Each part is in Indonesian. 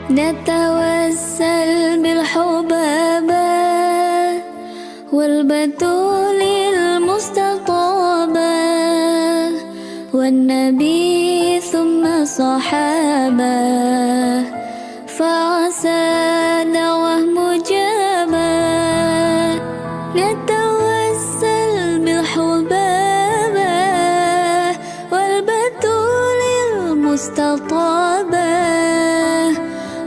نتوسل بالحبابة والبتول المستطابة والنبي ثم صحابة فعسى دعوة مجابة نتوسل بالحبابة والبتول المستطابة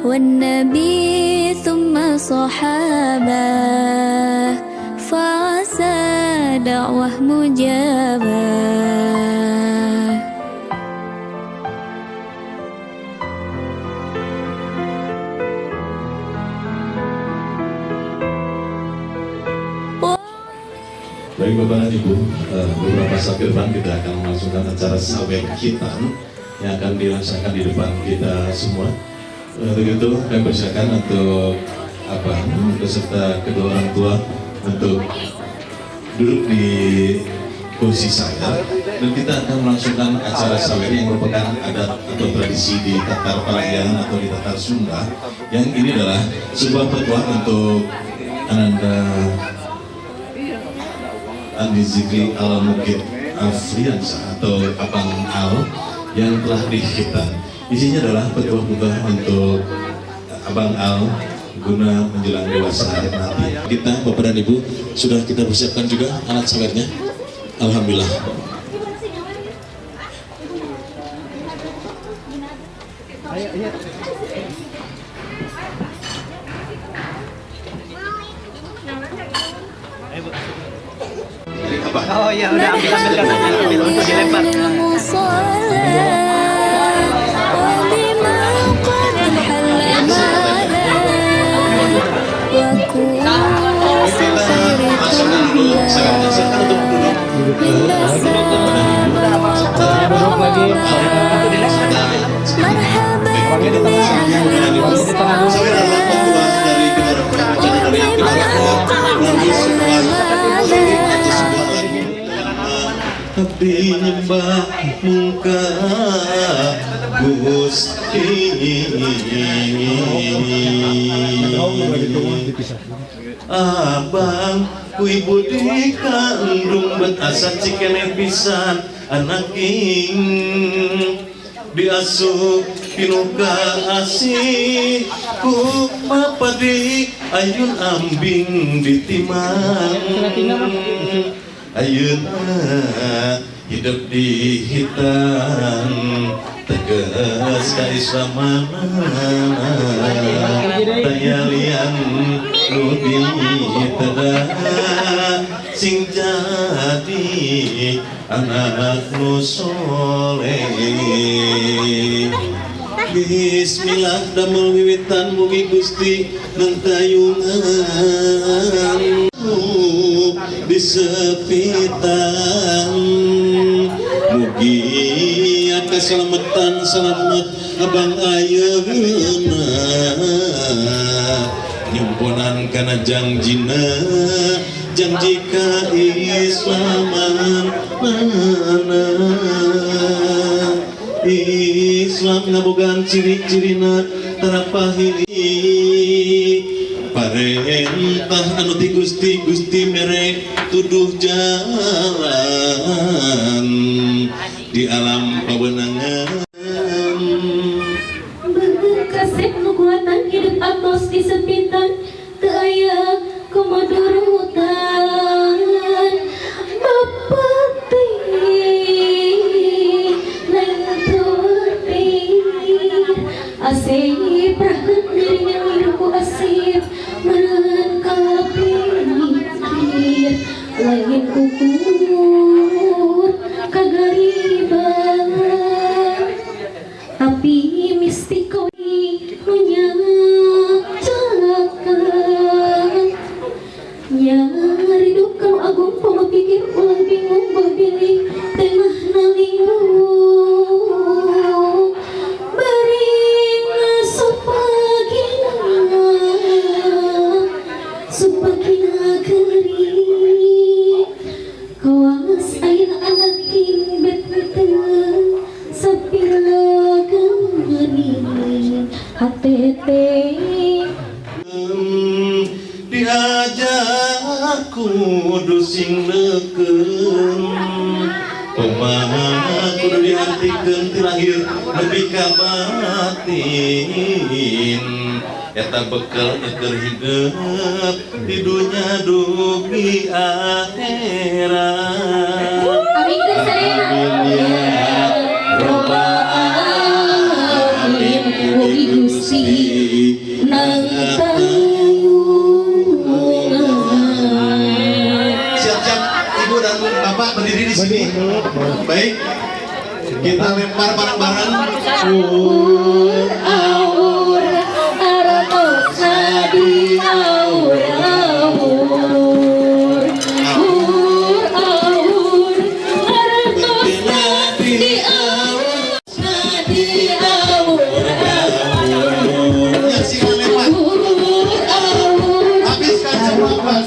والنبي ثم صحابة فعسى دعوة مجابة. Baik Bapak dan Ibu, beberapa saat ke depan kita akan melangsungkan acara sawer khitan yang akan dilaksanakan di depan kita semua. Untuk itu kami persilakan untuk beserta kedua orang tua untuk duduk di kursi saya dan kita akan melangsungkan acara sawer yang merupakan adat atau tradisi di Tatar Parahian atau di Tatar Sunda, yang ini adalah sebuah petuah untuk Ananda Andi Zikri Al-Mukid Afriansa atau Abang Al yang telah dikhitan. Isinya adalah petuah-petuah untuk Abang Al guna menjelang dewasa nanti. Kita Bapak dan Ibu sudah kita persiapkan juga alat sawernya. Alhamdulillah. Oh ya udah ambil untuk dilempar. Abdi nyembah muka Gusti Abang ku ibu dikandung betasa cikene pisan anak ing diasuh pinuka asih ku papadi ayun ambing ditimang ayeuna hidup di hitam tegas kaislaman tayalian nu diteda sing jadi anak nu soleh. Bismillah damel wiwitan mugi Gusti nentayungan di sepitan mugi keselamatan selamat abang ayeuna nyimponan kana janjina janji ka islaman mana Islam ngabogaan ciri-cirina tarapahili parentah anu ti Gusti mere tuduh jalan di alam pawenangan Kasep nukuatan hidup atos di sepitan teu aya kumadurutan Bapak asih prakeun dirinya hidupku asih meureun kapikir lain ukur kagariban tapi mistik kowi menyatakan nyari dukang agung pola pikir ulah bingung babili tengah nalinggung supagina kering kawas ayeuna anak king bet kudu sing leukeun kumaha kudu diartikeun ti lahir nepi ka batin eta bekal keur hidup di dunya dugi akhirat. Amin sadaya. Amin ya robbal alamin. Mugi Gusti siap-siap ibu dan bapak berdiri di sini. Baik, kita lempar bareng-bareng. Aur artosna di aur artosna di Yang sih lempar. Habiskan semua Pak.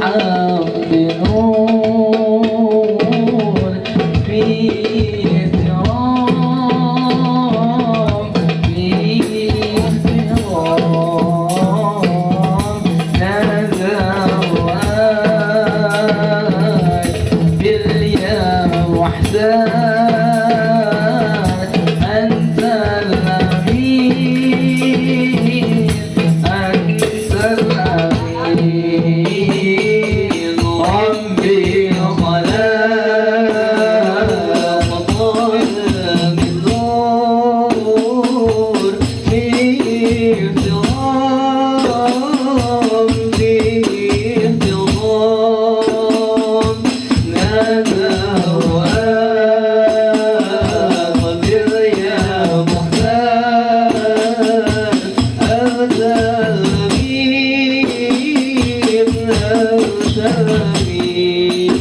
حق نور فيه احترام فيه احترام نادى وآي باليا وحدان أنت الأمين أنت الأمين ربي خلاق طالب النور فيه احترام فيه احترام نادى وقدر يا محتاج أنت الأمين أنت الأمين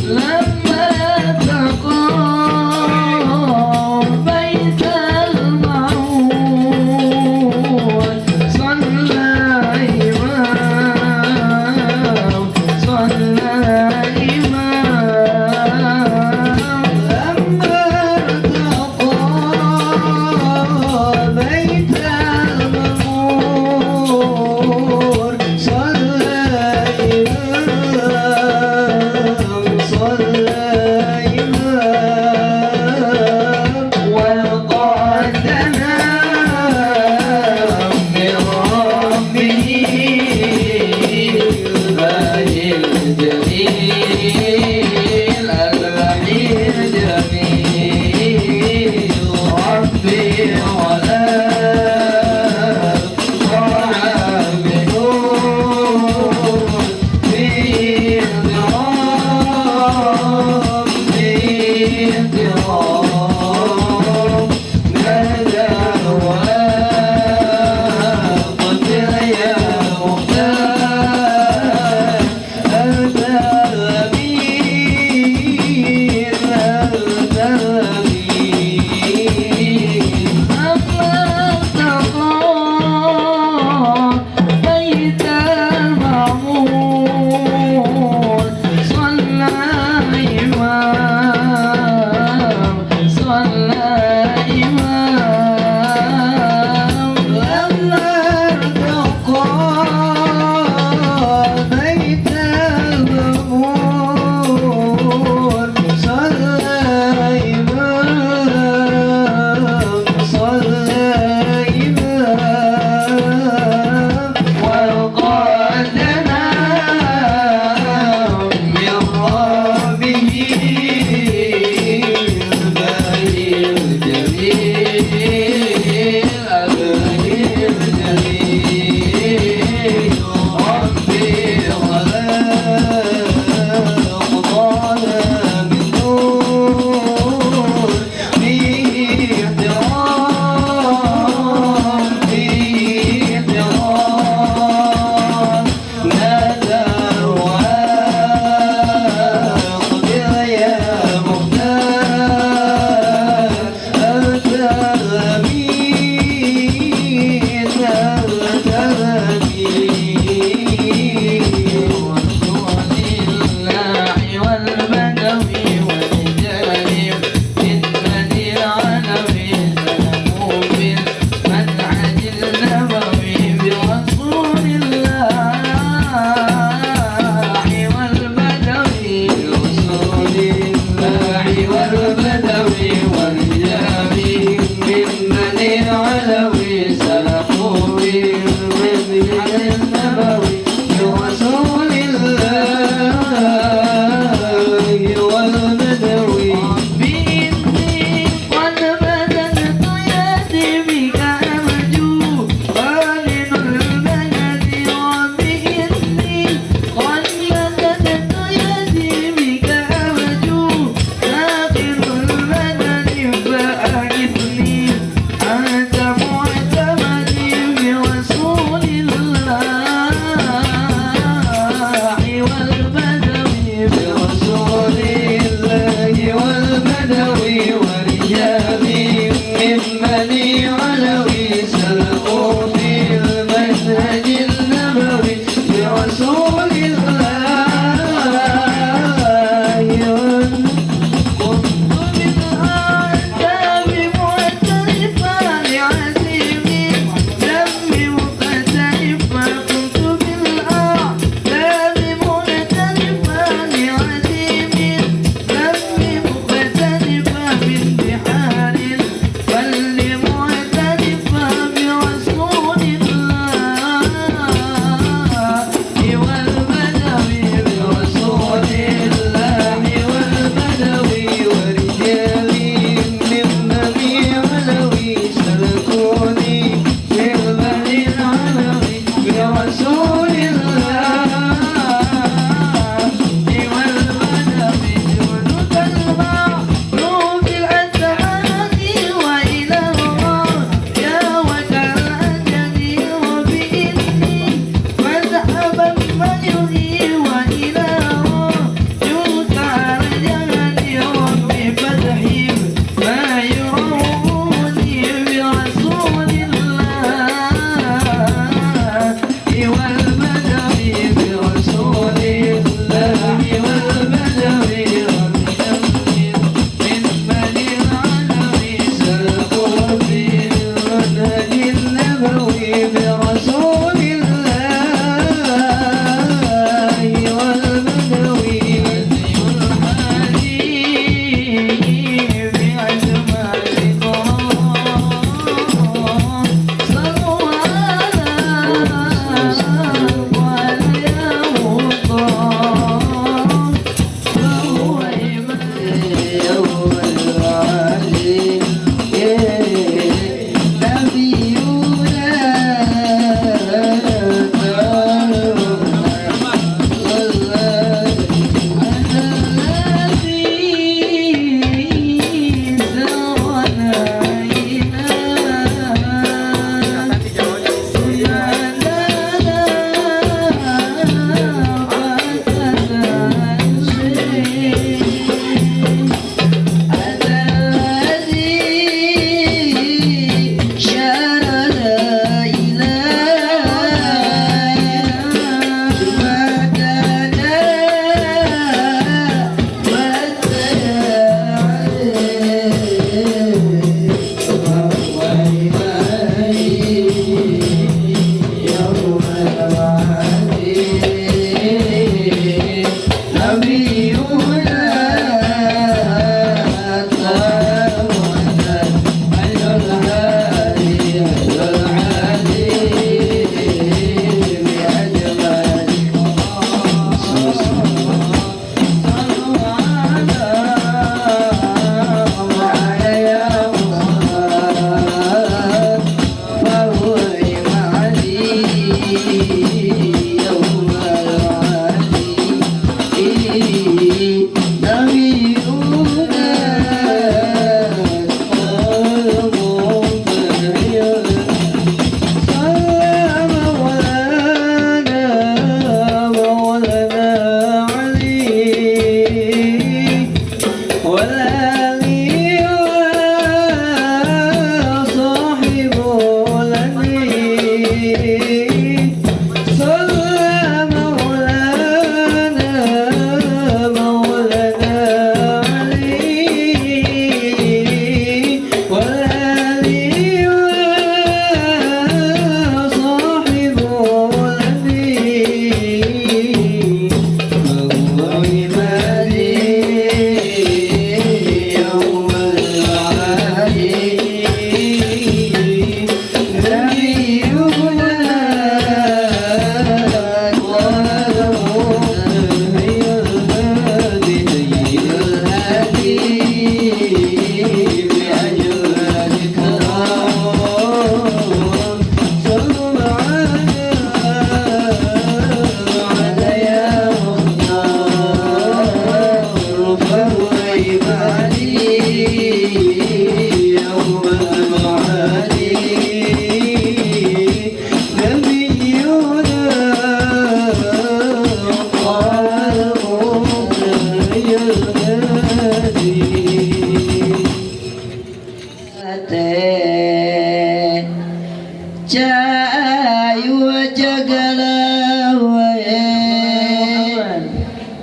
لما تقام بيت المعون صلى إمام صلى إمام لما ارتقى بيت المعون صلى إمام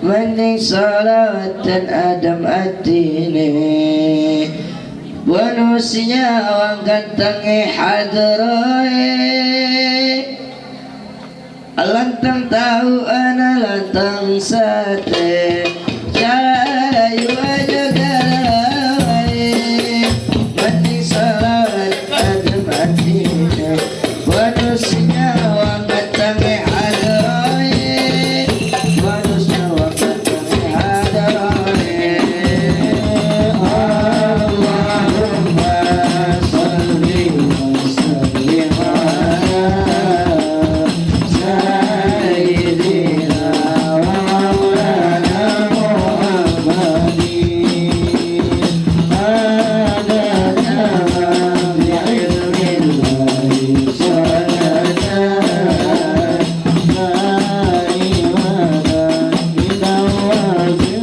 mending salawatan Adam atine bonusnya wang gantangi hadrai lantang tahu ana lantang sate jayu aja galai mending salawat Adam atine bonusnya wang gantangi hadrai bonusnya wang gantangi hadrai Allahumma salli wa sallim ala sayyidina wa maulana Muhammadin adada bi'ilmillahi salatan da'imatan bidawazil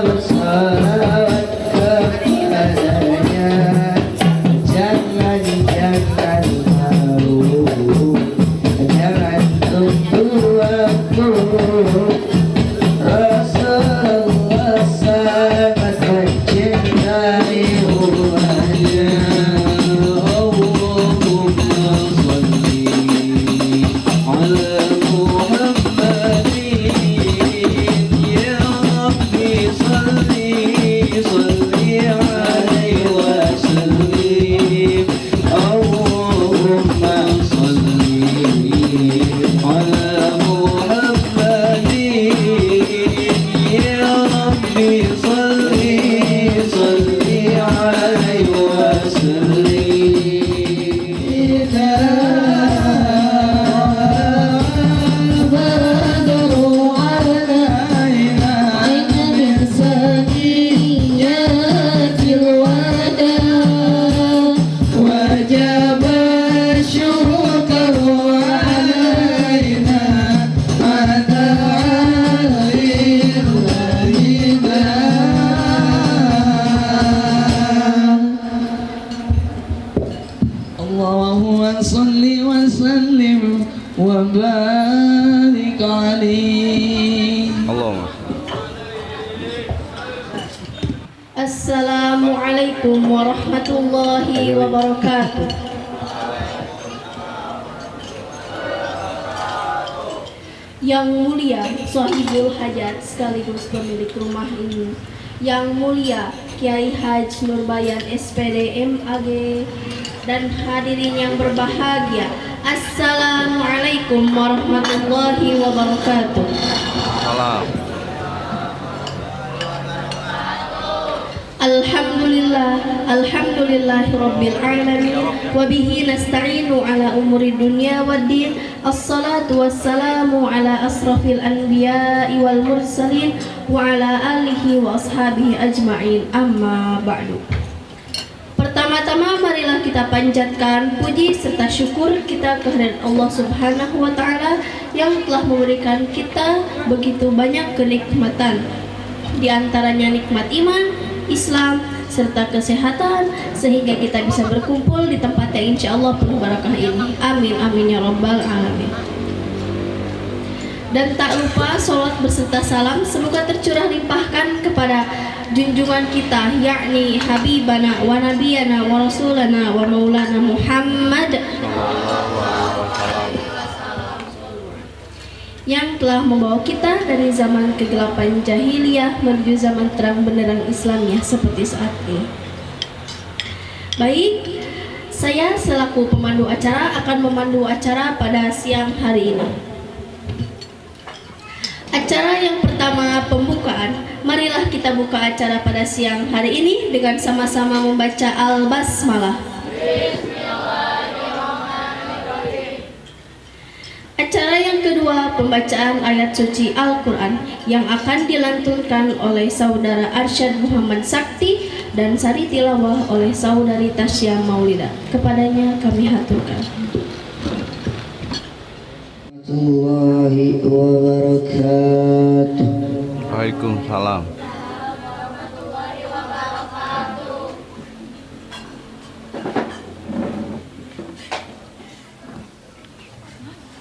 bersalawat kepadanya. Jangan malu, jangan tuntut aku. Rasulullah sangat mencintai umatnya. Allahumma salli ala Muhammadin. Ya Rabbi salli alaihi wa sallim. Allahumma salli ala Muhammadin. Ya Rabbi salli alaihi wa وجب الشكر علينا مدى اللهم صل وسلم وبارك عليه. Allahumma. Assalamualaikum warahmatullahi wabarakatuh. Yang mulia Sahibul Hajat sekaligus pemilik rumah ini, Yang mulia Kiai Haji Nurbayan SPD MAG, dan hadirin yang berbahagia, Assalamualaikum warahmatullahi wabarakatuh. Salam. Alhamdulillahi rabbil alamin, wa bihi nasta'inu ala umuri dunya waddin. Assalatu wassalamu ala asrafil anbiya'i wal mursalin wa ala alihi wa ashabihi ajma'in, amma ba'du. Pertama-tama marilah kita panjatkan puji serta syukur kita kehadirat Allah Subhanahu wa taala yang telah memberikan kita begitu banyak kenikmatan, di antaranya nikmat iman, Islam, serta kesehatan, sehingga kita bisa berkumpul di tempat yang insya Allah penuh barakah ini. Amin amin ya rabbal alamin. Dan tak lupa sholat berserta salam semoga tercurah limpahkan kepada junjungan kita, yakni Habibana wa Nabiyana wa Rasulana wa Maulana Muhammad, yang telah membawa kita dari zaman kegelapan jahiliyah menuju zaman terang benderang Islamnya seperti saat ini. Baik, saya selaku pemandu acara akan memandu acara pada siang hari ini. Acara yang pertama, pembukaan. Marilah kita buka acara pada siang hari ini dengan sama-sama membaca Al-Basmalah. Acara yang kedua, pembacaan ayat suci Al-Quran yang akan dilantunkan oleh Saudara Arsyad Muhammad Sakti dan sari tilawah oleh Saudari Tasya Maulida. Kepadanya kami haturkan. Warahmatullahi wabarakatuh. Waalaikumsalam.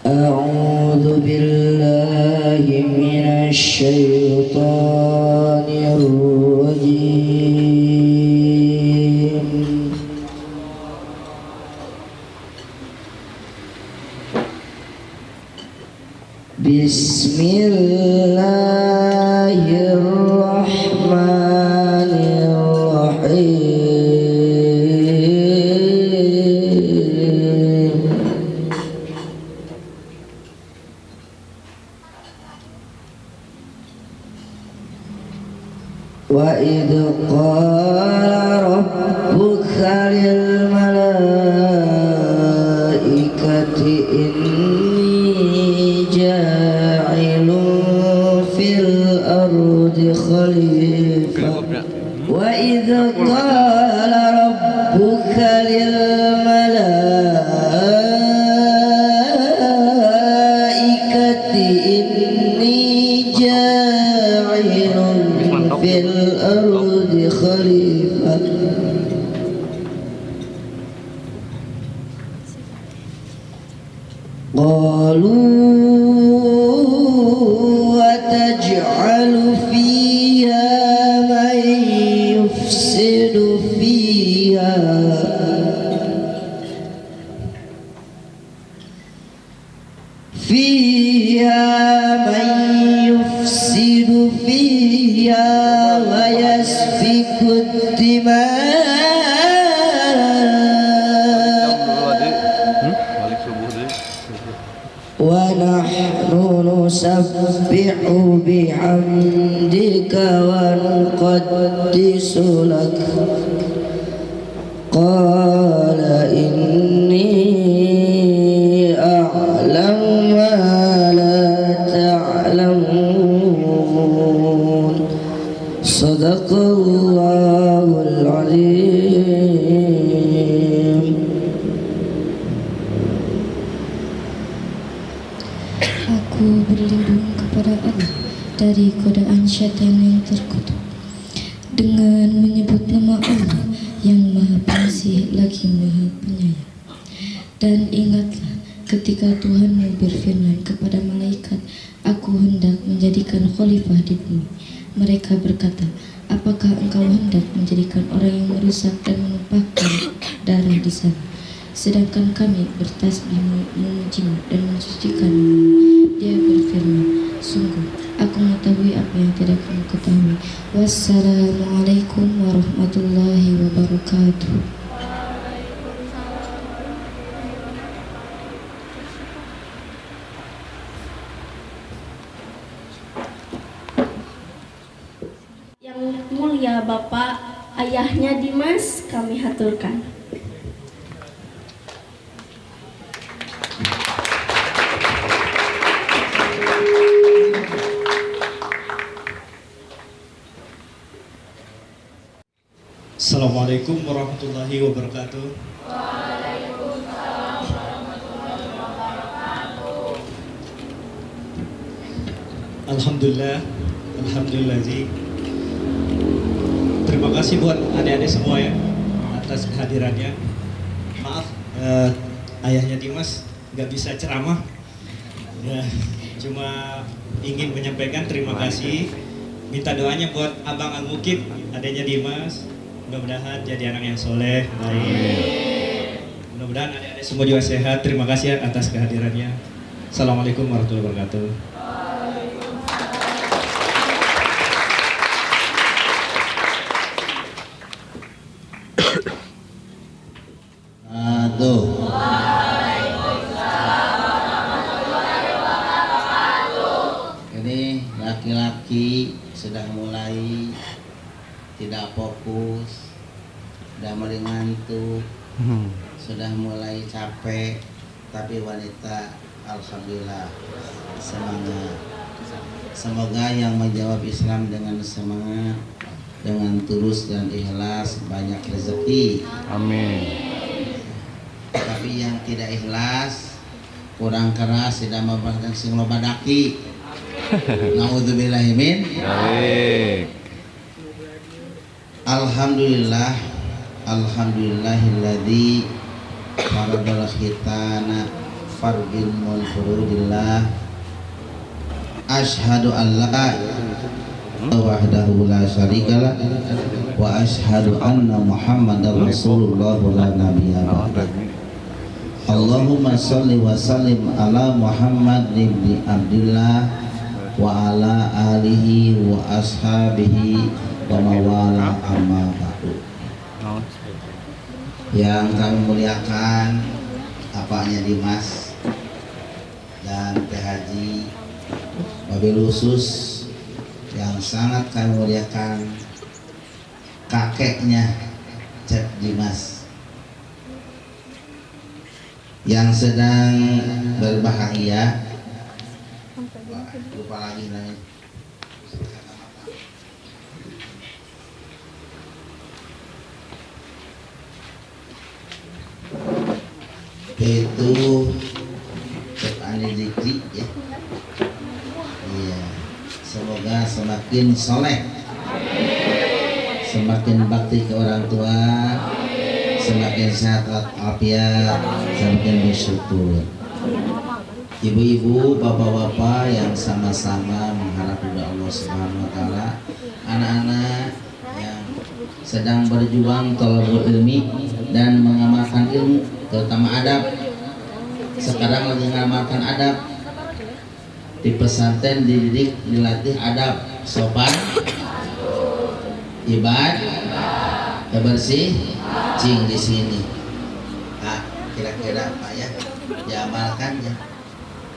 أعوذ بالله من الشيطان الرجيم. بسم الله الرحمن الرحيم. وإذ قال ربك للملائكة إني جاعل في الأرض خليفة. وإذ قال ربك للملائكة إني جاعل في الأرض خليفة قالوا وتجعل فيها من يفسد فيها من يفسد فيها ويسفك الدماء ونحن نسبح بحمدك ونقدس لك قال إني أعلم ما لا تعلمون صدق الله العظيم. Aku berlindung kepada Allah dari godaan syaitan yang terkutuk dengan menyebut nama Allah yang Maha Pengasih lagi Maha Penyayang. Dan ingatlah ketika Tuhanmu berfirman kepada malaikat, Aku hendak menjadikan khalifah di bumi. Mereka berkata, apakah engkau hendak menjadikan orang yang merusak dan menumpahkan darah di sana? Sedangkan kami bertasbih memujimu dan mensucikanmu. Dia berfirman, sungguh aku mengetahui apa yang tidak kamu ketahui. Wassalamualaikum warahmatullahi wabarakatuh. Yang mulia Bapak, ayahnya Dimas kami haturkan. Assalamualaikum warahmatullahi wabarakatuh. Alhamdulillah, alhamdulillah Ji. Terima kasih buat adik-adik semua ya atas kehadirannya. Maaf, ayahnya Dimas nggak bisa ceramah. Ya, cuma ingin menyampaikan terima kasih. Minta doanya buat Abang Al-Mukib, adanya Dimas. Mudah-mudahan jadi anak yang soleh, baik. Mudah-mudahan adik-adik semua juga sehat. Terima kasih atas kehadirannya. Assalamualaikum warahmatullahi wabarakatuh. Aduh. Ini laki-laki sedang mulai tidak fokus, sudah mulai ngantuk, sudah mulai capek, tapi wanita alhamdulillah semangat. Semoga yang menjawab Islam dengan semangat, dengan tulus dan ikhlas banyak rezeki. Amin. Tapi yang tidak ikhlas, kurang keras, tidak memperhatikan sing loba daki. Naudzubillahi min. Baik. Alhamdulillah, alhamdulillahilladzi faradal khitana fardin min furudillah. Asyhadu an la ilaha wahdahu la syarikalah wa asyhadu anna Muhammadar Rasulullah la nabiyya ba'da. Allahumma shalli wa sallim ala Muhammad ibn Abdullah wa ala alihi wa ashabihi wa mawala amma ba'du. Yang kami muliakan apanya Dimas dan Teh Haji, wabil khusus yang sangat kami muliakan kakeknya Cep Dimas yang sedang berbahagia. Lupa lagi namanya. Itu Cep Ani Dikri ya. Iya. Semoga semakin soleh semakin bakti ke orang tua, semakin sehat walafiat, semakin bersyukur. Ibu-ibu, bapak-bapak yang sama-sama mengharap ridha Allah Subhanahu wa taala, anak-anak yang sedang berjuang thalabul ilmi dan mengamalkan ilmu, terutama adab. Sekarang lagi mengamalkan adab. Di pesantren dididik, dilatih adab, sopan, ibadah, bersih, cing di sini. Nah, kira-kira apa ya? Diamalkannya.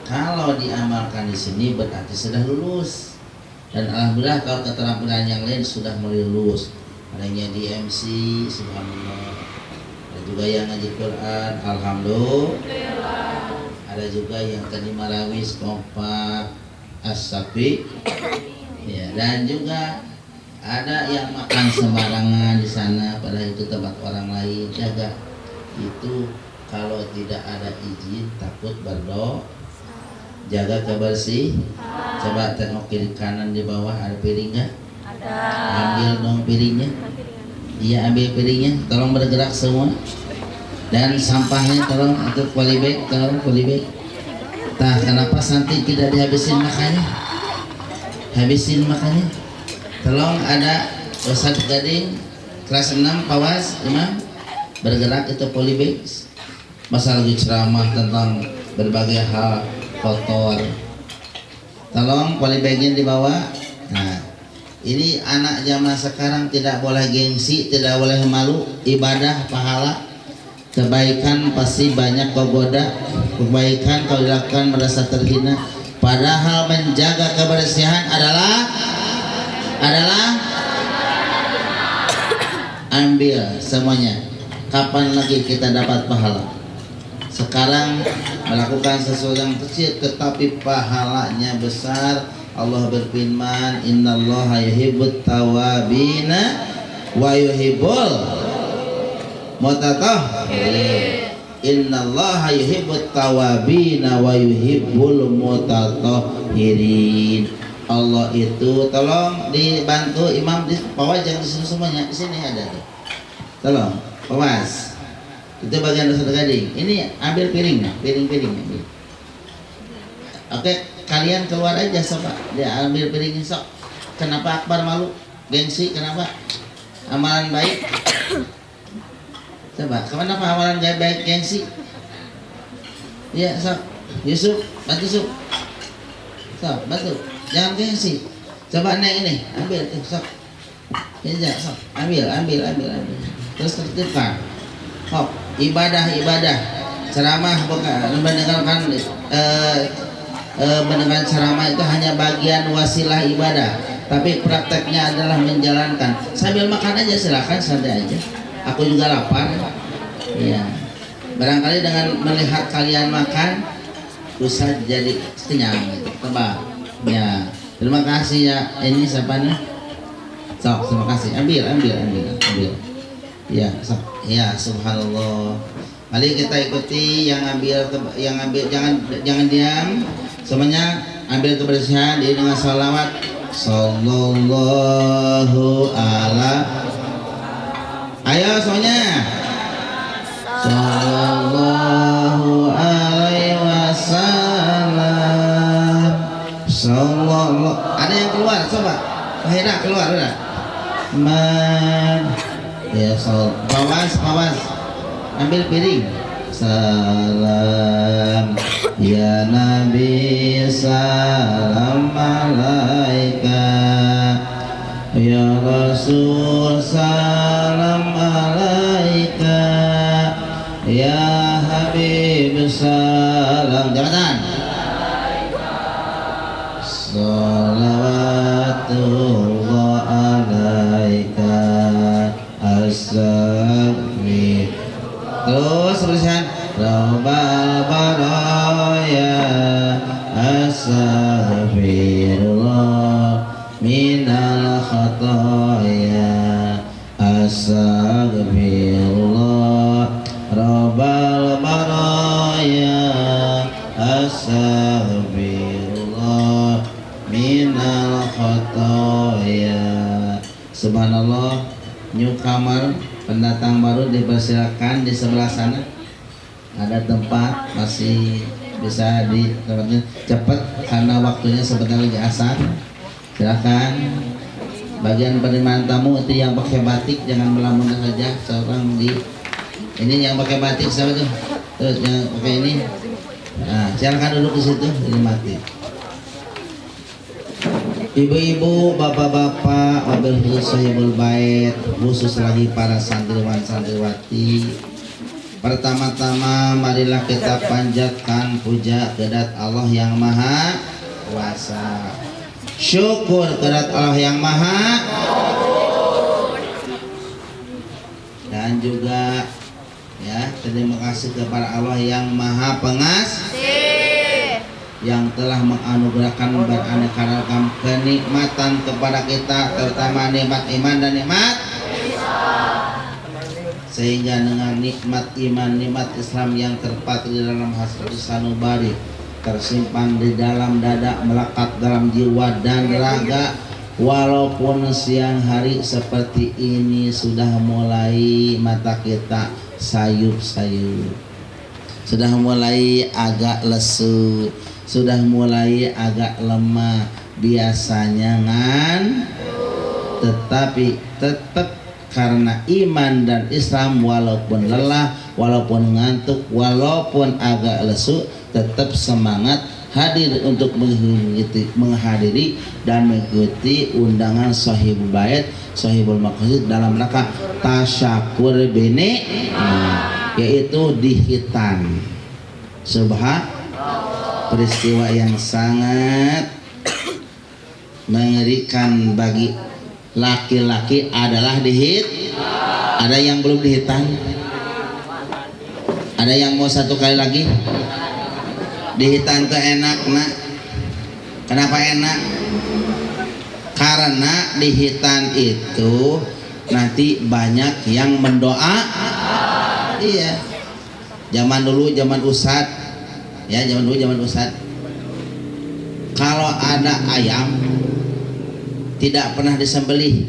Kalau diamalkan di sini berarti sudah lulus. Dan alhamdulillah kalau keterampilan yang lain sudah mulai lulus. Adanya di MC, subhanallah. Ada juga yang ngaji Quran, alhamdulillah. Ada juga yang tadi marawis, kompak, as-safi. Ya, dan juga ada yang makan sembarangan di sana, padahal itu tempat orang lain. Jaga itu, kalau tidak ada izin takut berdoa. Jaga kebersih. Coba tengok kiri kanan di bawah, ada piringnya? Ada. Ambil dong piringnya. Iya, ambil piringnya. Tolong bergerak semua. Dan sampahnya tolong untuk polybag, tolong polybag. Nah, kenapa Santi tidak dihabisin makannya? Habisin makannya. Tolong ada Ustadz Gading kelas 6 Pawas Imam bergerak itu polybag. Masa lagi ceramah tentang berbagai hal kotor, tolong polybagnya dibawa. Nah, ini anak zaman sekarang tidak boleh gengsi, tidak boleh malu. Ibadah, pahala, kebaikan pasti banyak kegoda. Kebaikan kalau dilakukan merasa terhina. Padahal menjaga kebersihan adalah ambil semuanya. Kapan lagi kita dapat pahala? Sekarang melakukan sesuatu yang kecil tetapi pahalanya besar. Allah berfirman, innallaha yuhibbut tawabina wa yuhibbul mutatahhirin. Innallaha yuhibbut tawabina wa yuhibbul mutatahhirin. Allah itu, tolong dibantu imam di bawah, jangan di sini semuanya, di sini ada nih. Tolong, Pawas. Itu bagian Ustadz Gading. Ini ambil piringnya, piring ambil. Oke, kalian keluar aja sobat. Dia ambil piringnya sok. Kenapa Akbar malu? Gengsi kenapa? Amalan baik. Coba, kenapa amalan baik gengsi? Iya, sok. Yusuf, bantu Yusuf. Sok, bantu. Jangan gengsi. Coba naik ini, ambil tuh sok. Ini sok. Ambil. Terus tertibkan. Hop, ibadah, ceramah bukan mendengarkan mendengarkan ceramah itu hanya bagian wasilah ibadah, tapi prakteknya adalah menjalankan. Sambil makan aja silakan, santai aja. Aku juga lapar. Ya, barangkali dengan melihat kalian makan, bisa jadi kenyang, gitu. Tebak. Ya, terima kasih ya. Ini siapa nih? Sok, terima kasih. Ambil. Ya, ya, subhanallah. Mari kita ikuti yang ambil jangan diam. Semuanya ambil kebersihan diri dengan salawat. Sallallahu ala. Ayo semuanya. Sallallahu alaihi wasallam. Sallallahu. Ada yang keluar coba. Akhirnya keluar udah. Ya, Pawas, ambil piring. Salam ya Nabi, salam alaika ya Rasul, salam alaika ya Habib, salam. Jabatan. Salawatullah alaika as-sami. Terus tulisan Rabbal baraya astaghfirullah minal khataya astaghfirullah Rabbal baraya astaghfirullah minal khataya. Subhanallah newcomer, pendatang baru dipersilakan di sebelah sana. Ada tempat, masih bisa di tempatnya cepat karena waktunya sebentar lagi asar. Silakan. Bagian penerimaan tamu itu yang pakai batik jangan melamun saja. Seorang di ini yang pakai batik siapa tuh? Terus yang pakai ini. Nah, silakan duduk di situ, ini mati. Ibu-ibu, bapak-bapak, wabil khusus sahibul bait, khusus lagi para santriwan santriwati. Pertama-tama marilah kita panjatkan puja kepada Allah yang Maha Kuasa. Syukur kepada Allah yang Maha, dan juga ya terima kasih kepada Allah yang Maha Pengasih yang telah menganugerahkan beraneka ragam kenikmatan kepada kita, terutama nikmat iman dan nikmat sehingga dengan nikmat iman, nikmat Islam yang terpatri di dalam hadis sanubari, tersimpan di dalam dada, melekat dalam jiwa dan raga. Walaupun siang hari seperti ini sudah mulai mata kita sayup-sayup, sudah mulai agak lesu, sudah mulai agak lemah biasanya tetapi tetap karena iman dan Islam, walaupun lelah, walaupun ngantuk, walaupun agak lesu, tetap semangat hadir untuk menghadiri dan mengikuti undangan Sahibul Bait, Sahibul Maqasid dalam rangka tasyakur bene, yaitu di Hitan. Peristiwa yang sangat mengerikan bagi laki-laki adalah ada yang belum dihitan, ada yang mau satu kali lagi dihitan tuh enak nak. Kenapa enak? Karena dihitan itu nanti banyak yang mendoa. Iya, zaman dulu zaman ustad ya, zaman ustad kalau ada ayam tidak pernah disembelih,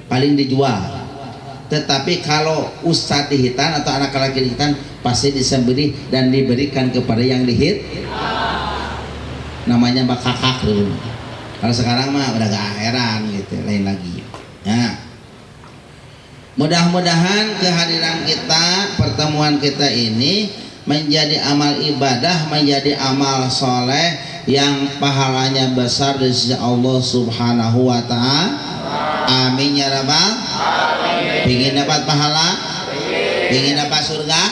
paling dijual. Tetapi kalau ustadz dihitan atau anak laki dihitan pasti disembelih dan diberikan kepada yang dihit. Namanya bakakak dulu. Kalau sekarang mah udah gak heran gitu, lain lagi. Nah, mudah-mudahan kehadiran kita, pertemuan kita ini menjadi amal ibadah, menjadi amal soleh yang pahalanya besar di sisi Allah Subhanahu wa Ta'ala. Amin ya rabbal. Ingin dapat pahala, ingin dapat surga,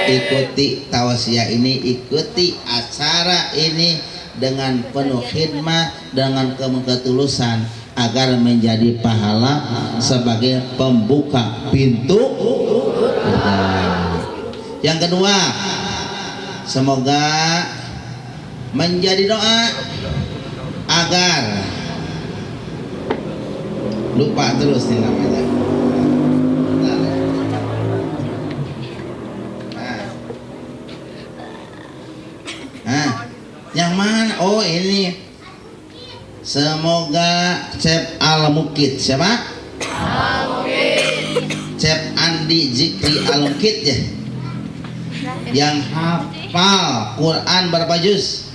ikuti tausiah ini, ikuti acara ini dengan penuh khidmat, dengan ketulusan agar menjadi pahala sebagai pembuka pintu. Yang kedua, semoga menjadi doa agar lupa terus nih namanya. Yang mana? Oh ini, semoga Cep Al-Mukid. Siapa? Al-Mukid. Cep Andi Zikri Al-Mukid ya, yang hafal Quran berapa juz?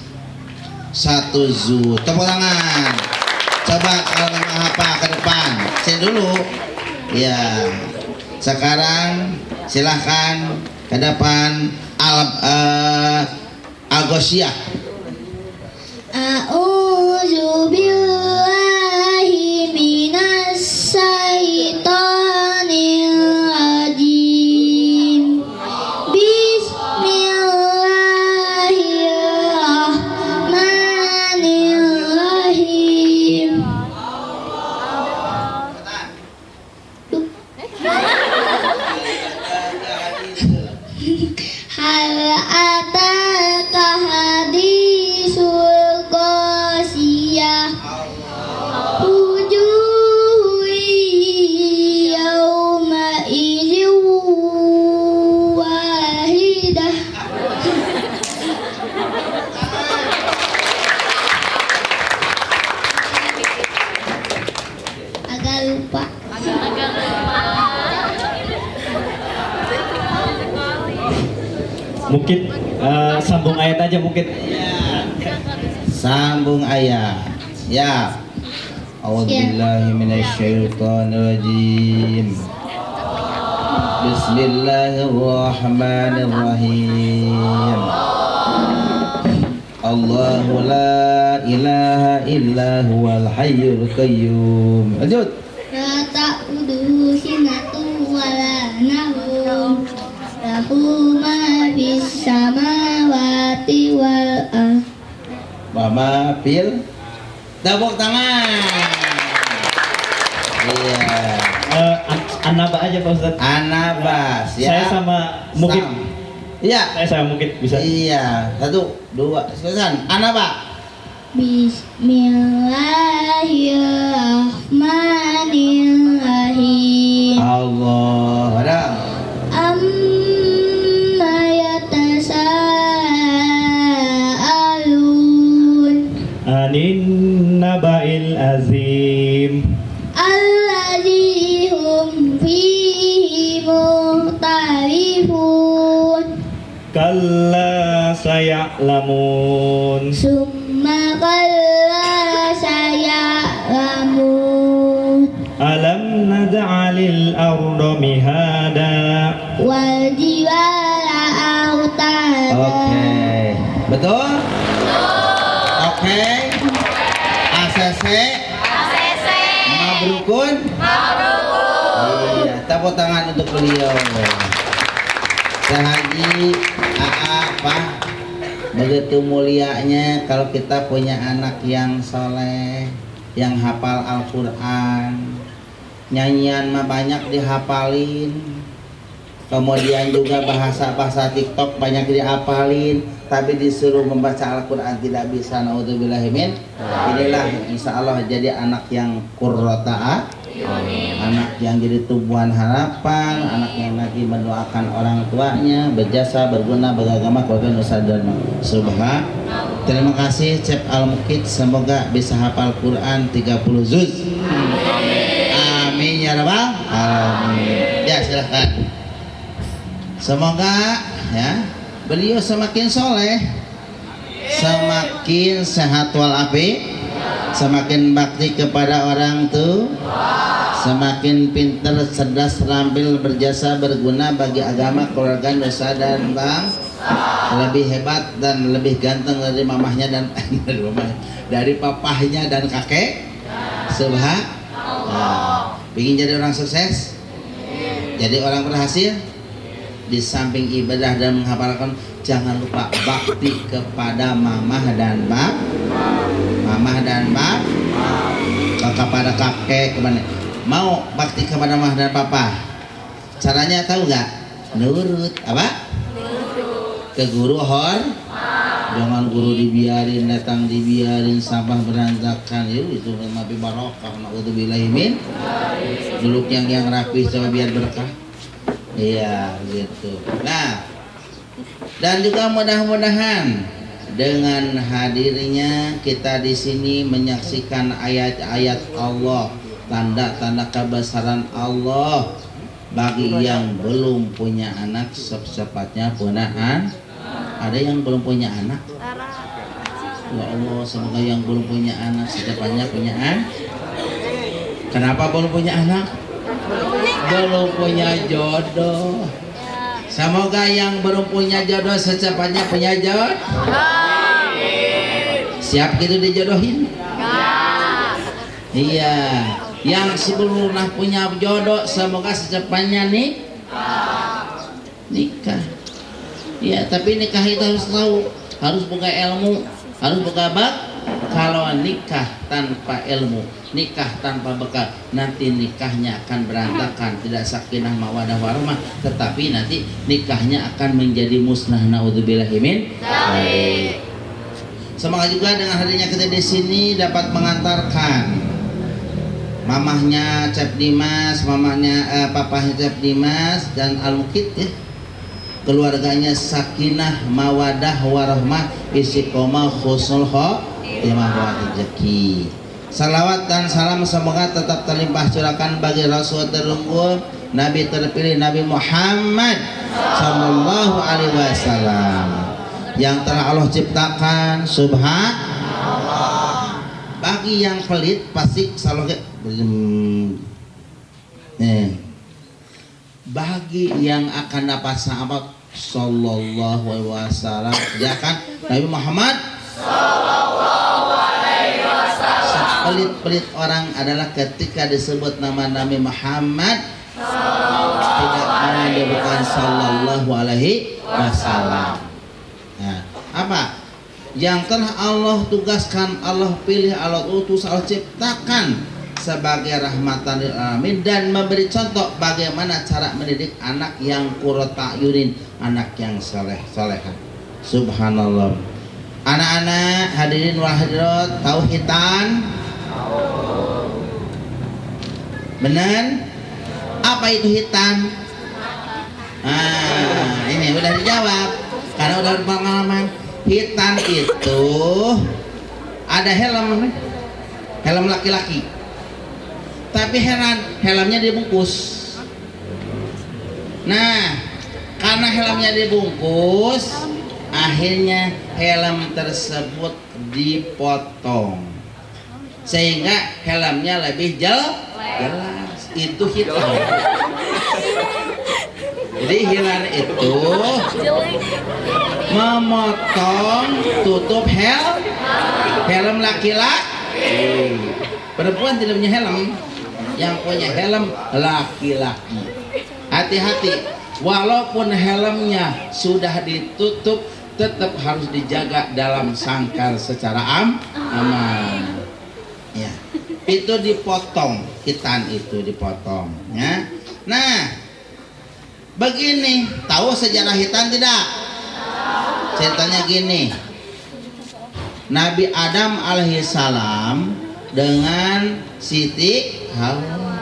1 juz. Tepuk tangan. Coba kalau memang hafal ke depan, sini dulu. Ya, sekarang silahkan ke depan. Al-Ghoshiyah. A'udzu billahi minas syaitonir rajim. Bismillahirrahmanirrahim. Hal ataka hadisul agak lupa. Mungkin sambung ayat aja mungkin. Sambung ayat. Ya. A'udzubillahi minasyaitonirrajim. Bismillahirrahmanirrahim. Allahu la ilaha illa huwal hayyul qayyum. Lanjut. La ta'uduhu sinatun wala nawm. Lahu ma fis samawati wal ardh. Mama Pil. Tepuk tangan. Iya. Anaba aja Pak Ustadz. Anabas ya. Saya sama mungkin. Iya. Saya mungkin bisa. Iya. 1, 2, selesai. Anaba. Bismillahirrahmanirrahim. Allah. Ada. Amma yatasaalun Anin naba'il azim. alladzi hum fihi mukhtalifun. Kalla saya'lamun. Summa kalla saya'lamun. Alam naj'alil arda mihada. Wal jibala autada. Oke. Betul? Oke. ACC. Mabrukun. Iya, tepuk tangan untuk beliau. Sehaji apa? Begitu mulianya kalau kita punya anak yang soleh, yang hafal Al-Quran, nyanyian mah banyak dihafalin, kemudian juga bahasa-bahasa TikTok banyak dihafalin, tapi disuruh membaca Al-Quran tidak bisa. Naudzubillahimin. Inilah insya Allah jadi anak yang qurrata, anak yang jadi tumbuhan harapan, anak yang nanti mendoakan orang tuanya, berjasa, berguna, beragama, keluarga Nusa Dharma. Subhan. Terima kasih Cep Al-Mukid, semoga bisa hafal Quran 30 juz. Amin ya rabbal alamin. Ya silahkan. Semoga ya beliau semakin soleh, semakin sehat walafiat, semakin bakti kepada orang tua, semakin pintar, cerdas, terampil, berjasa, berguna bagi agama, keluarga, nusa dan bangsa, lebih hebat dan lebih ganteng dari mamahnya dan dari papahnya dan kakek. Subhan. Ingin jadi orang sukses, jadi orang berhasil. Di samping ibadah dan menghafalkan, jangan lupa bakti kepada mamah dan bab, kepada kakek, kemana mau bakti kepada mamah dan papa. Caranya tahu nggak? Nurut apa? Ke guru jangan guru dibiarin, datang dibiarin, sampah berantakan. Itu nabi barokah. Naudzubillahimin. Duduk yang rapi coba biar berkah. Iya gitu. Nah, dan juga mudah-mudahan dengan hadirnya kita di sini menyaksikan ayat-ayat Allah, tanda-tanda kebesaran Allah bagi yang belum punya anak secepatnya punya anak. Ada yang belum punya anak? Ya Allah, semoga yang belum punya anak secepatnya punya anak. Kenapa belum punya anak? Belum punya jodoh. Semoga yang belum punya jodoh secepatnya punya jodoh. Siap gitu dijodohin? Iya. Yang sebelum punya jodoh semoga secepatnya nikah. Ya, tapi nikah itu harus tahu, harus buka ilmu, harus buka bak. Kalau nikah tanpa ilmu, nikah tanpa bekal, nanti nikahnya akan berantakan, tidak sakinah mawadah warahmah, tetapi nanti nikahnya akan menjadi musnah. Naudzubillahimin. Semoga juga dengan hadirnya kita di sini dapat mengantarkan mamahnya Cep Dimas, papahnya Cep Dimas dan Al-Mukid ya, keluarganya sakinah mawadah warahmah, istiqomah, husnul khotimah, rezeki. Salawat dan salam semoga tetap terlimpah curahkan bagi Rasul terunggul, Nabi terpilih, Nabi Muhammad Sallallahu Alaihi Wasallam yang telah Allah ciptakan. Subhanallah. Bagi yang pelit pasti selalu bagi yang akan dapat sahabat Sallallahu Alaihi Wasallam, ya kan, Nabi Muhammad Sallallahu Alaihi Wasallam. Sepelit-pelit orang adalah ketika disebut nama Nabi Muhammad tidak menyebutkan Sallallahu Alaihi Wasallam. Nah, apa yang telah Allah tugaskan, Allah pilih, Allah utus, Allah ciptakan sebagai rahmatan lil alamin dan memberi contoh bagaimana cara mendidik anak yang qurratu ayunin, anak yang saleh-salehah. Subhanallah. Anak-anak hadirin wal hadirat, tahu hitan? Benar? Apa itu hitan? Ini udah dijawab karena udah berpengalaman. Hitan itu ada helm laki-laki, tapi helmnya dibungkus. Nah, karena helmnya dibungkus, akhirnya helm tersebut dipotong sehingga helmnya lebih jelas. Itu hitam. Jadi hilang itu memotong tutup helm laki-laki. Perempuan tidak punya helm, yang punya helm laki-laki. Hati-hati, walaupun helmnya sudah ditutup, tetap harus dijaga dalam sangkar secara aman. Ya, itu dipotong, hitan itu dipotong. Ya, nah, begini, tahu sejarah hitan tidak? Ceritanya gini, Nabi Adam alaihissalam dengan Siti Hawa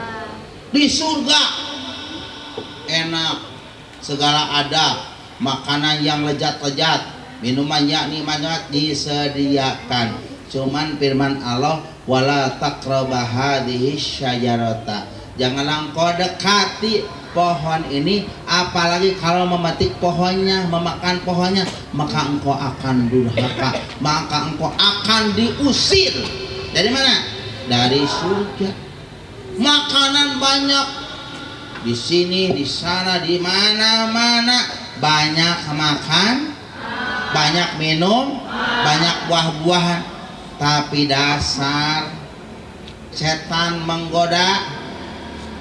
di surga enak, segala ada, makanan yang lezat-lezat, minuman yang nikmat disediakan. Cuman firman Allah, wala taqrabah hadhihi syajarata, janganlah engkau dekati pohon ini, apalagi kalau memetik pohonnya, memakan pohonnya, maka engkau akan durhaka, maka engkau akan diusir. Dari mana? Dari surga. Makanan banyak di sini, di sana, di mana-mana, banyak makan, banyak minum, banyak buah-buahan, tapi dasar setan menggoda.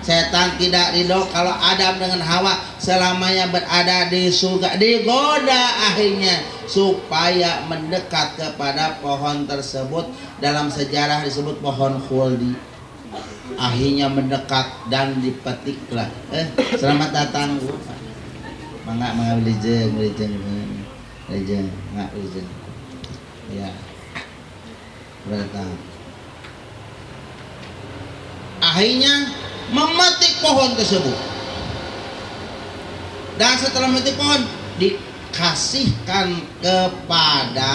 Setan tidak ridho kalau Adam dengan Hawa selamanya berada di surga, digoda akhirnya supaya mendekat kepada pohon tersebut. Dalam sejarah disebut pohon khuldi. Akhirnya mendekat dan dipetiklah. Selamat datang Bu. Mangga wilujeng. Ya. Datang. Akhirnya memetik pohon tersebut, dan setelah memetik pohon dikasihkan kepada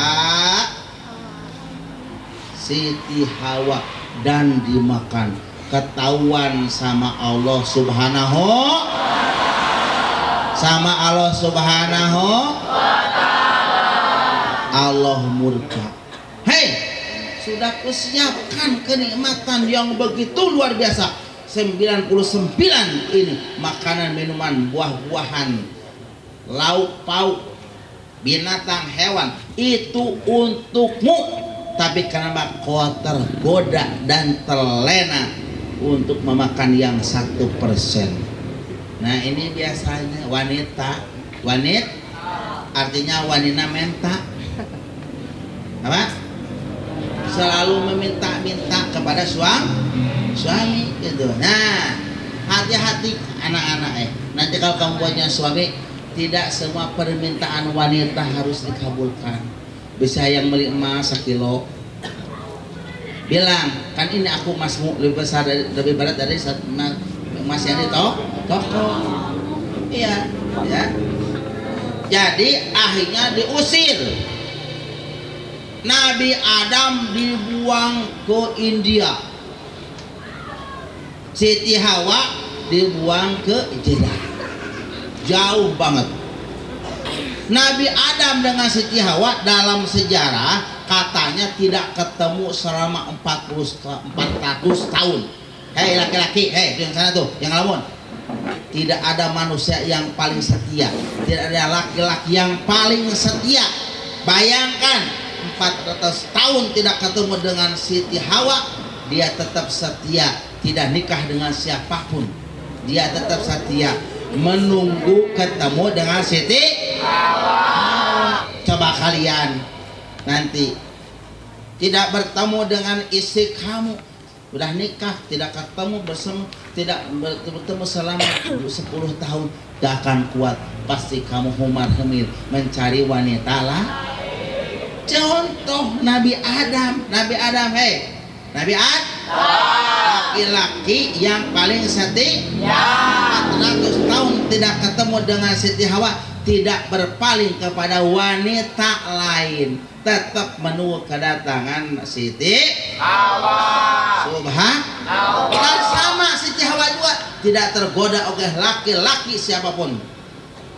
Siti Hawa dan dimakan. Ketahuan sama Allah Subhanahu Allah murka. Hei, sudah kusiapkan kenikmatan yang begitu luar biasa. 99 ini makanan, minuman, buah-buahan, lauk pauk, binatang, hewan, itu untukmu. Tapi karena kau tergoda dan terlena untuk memakan yang 1%. Nah, ini biasanya wanita artinya wanita menta. Apa? Selalu meminta-minta kepada suami gitu. Nah, hati-hati anak-anak nanti kalau kamu punya suami, tidak semua permintaan wanita harus dikabulkan. Bisa yang beli emas 1 kilo, bilang kan ini aku emasmu lebih besar lebih berat dari emas yang di toko. Iya, ya. Jadi akhirnya diusir. Nabi Adam dibuang ke India, Siti Hawa dibuang ke Jeddah. Jauh banget. Nabi Adam dengan Siti Hawa dalam sejarah katanya tidak ketemu selama 400 tahun. Hei laki-laki, hei yang sana tuh, yang ngelamun. Tidak ada manusia yang paling setia, tidak ada laki-laki yang paling setia. Bayangkan 400 tahun tidak ketemu dengan Siti Hawa, dia tetap setia, tidak nikah dengan siapapun. Dia tetap setia menunggu ketemu dengan Siti Hawa. Coba kalian nanti tidak bertemu dengan istri kamu, udah nikah tidak ketemu bersama, tidak bertemu selama 10 tahun, gak akan kuat, pasti kamu humar-humir mencari wanita lah. Contoh Nabi Adam, hei, Nabi Adam, laki-laki yang paling setia, 400 tahun tidak ketemu dengan Siti Hawa, tidak berpaling kepada wanita lain, tetap menunggu kedatangan Siti Hawa. Subhanallah. Dan sama Siti Hawa juga tidak tergoda oleh laki-laki siapapun,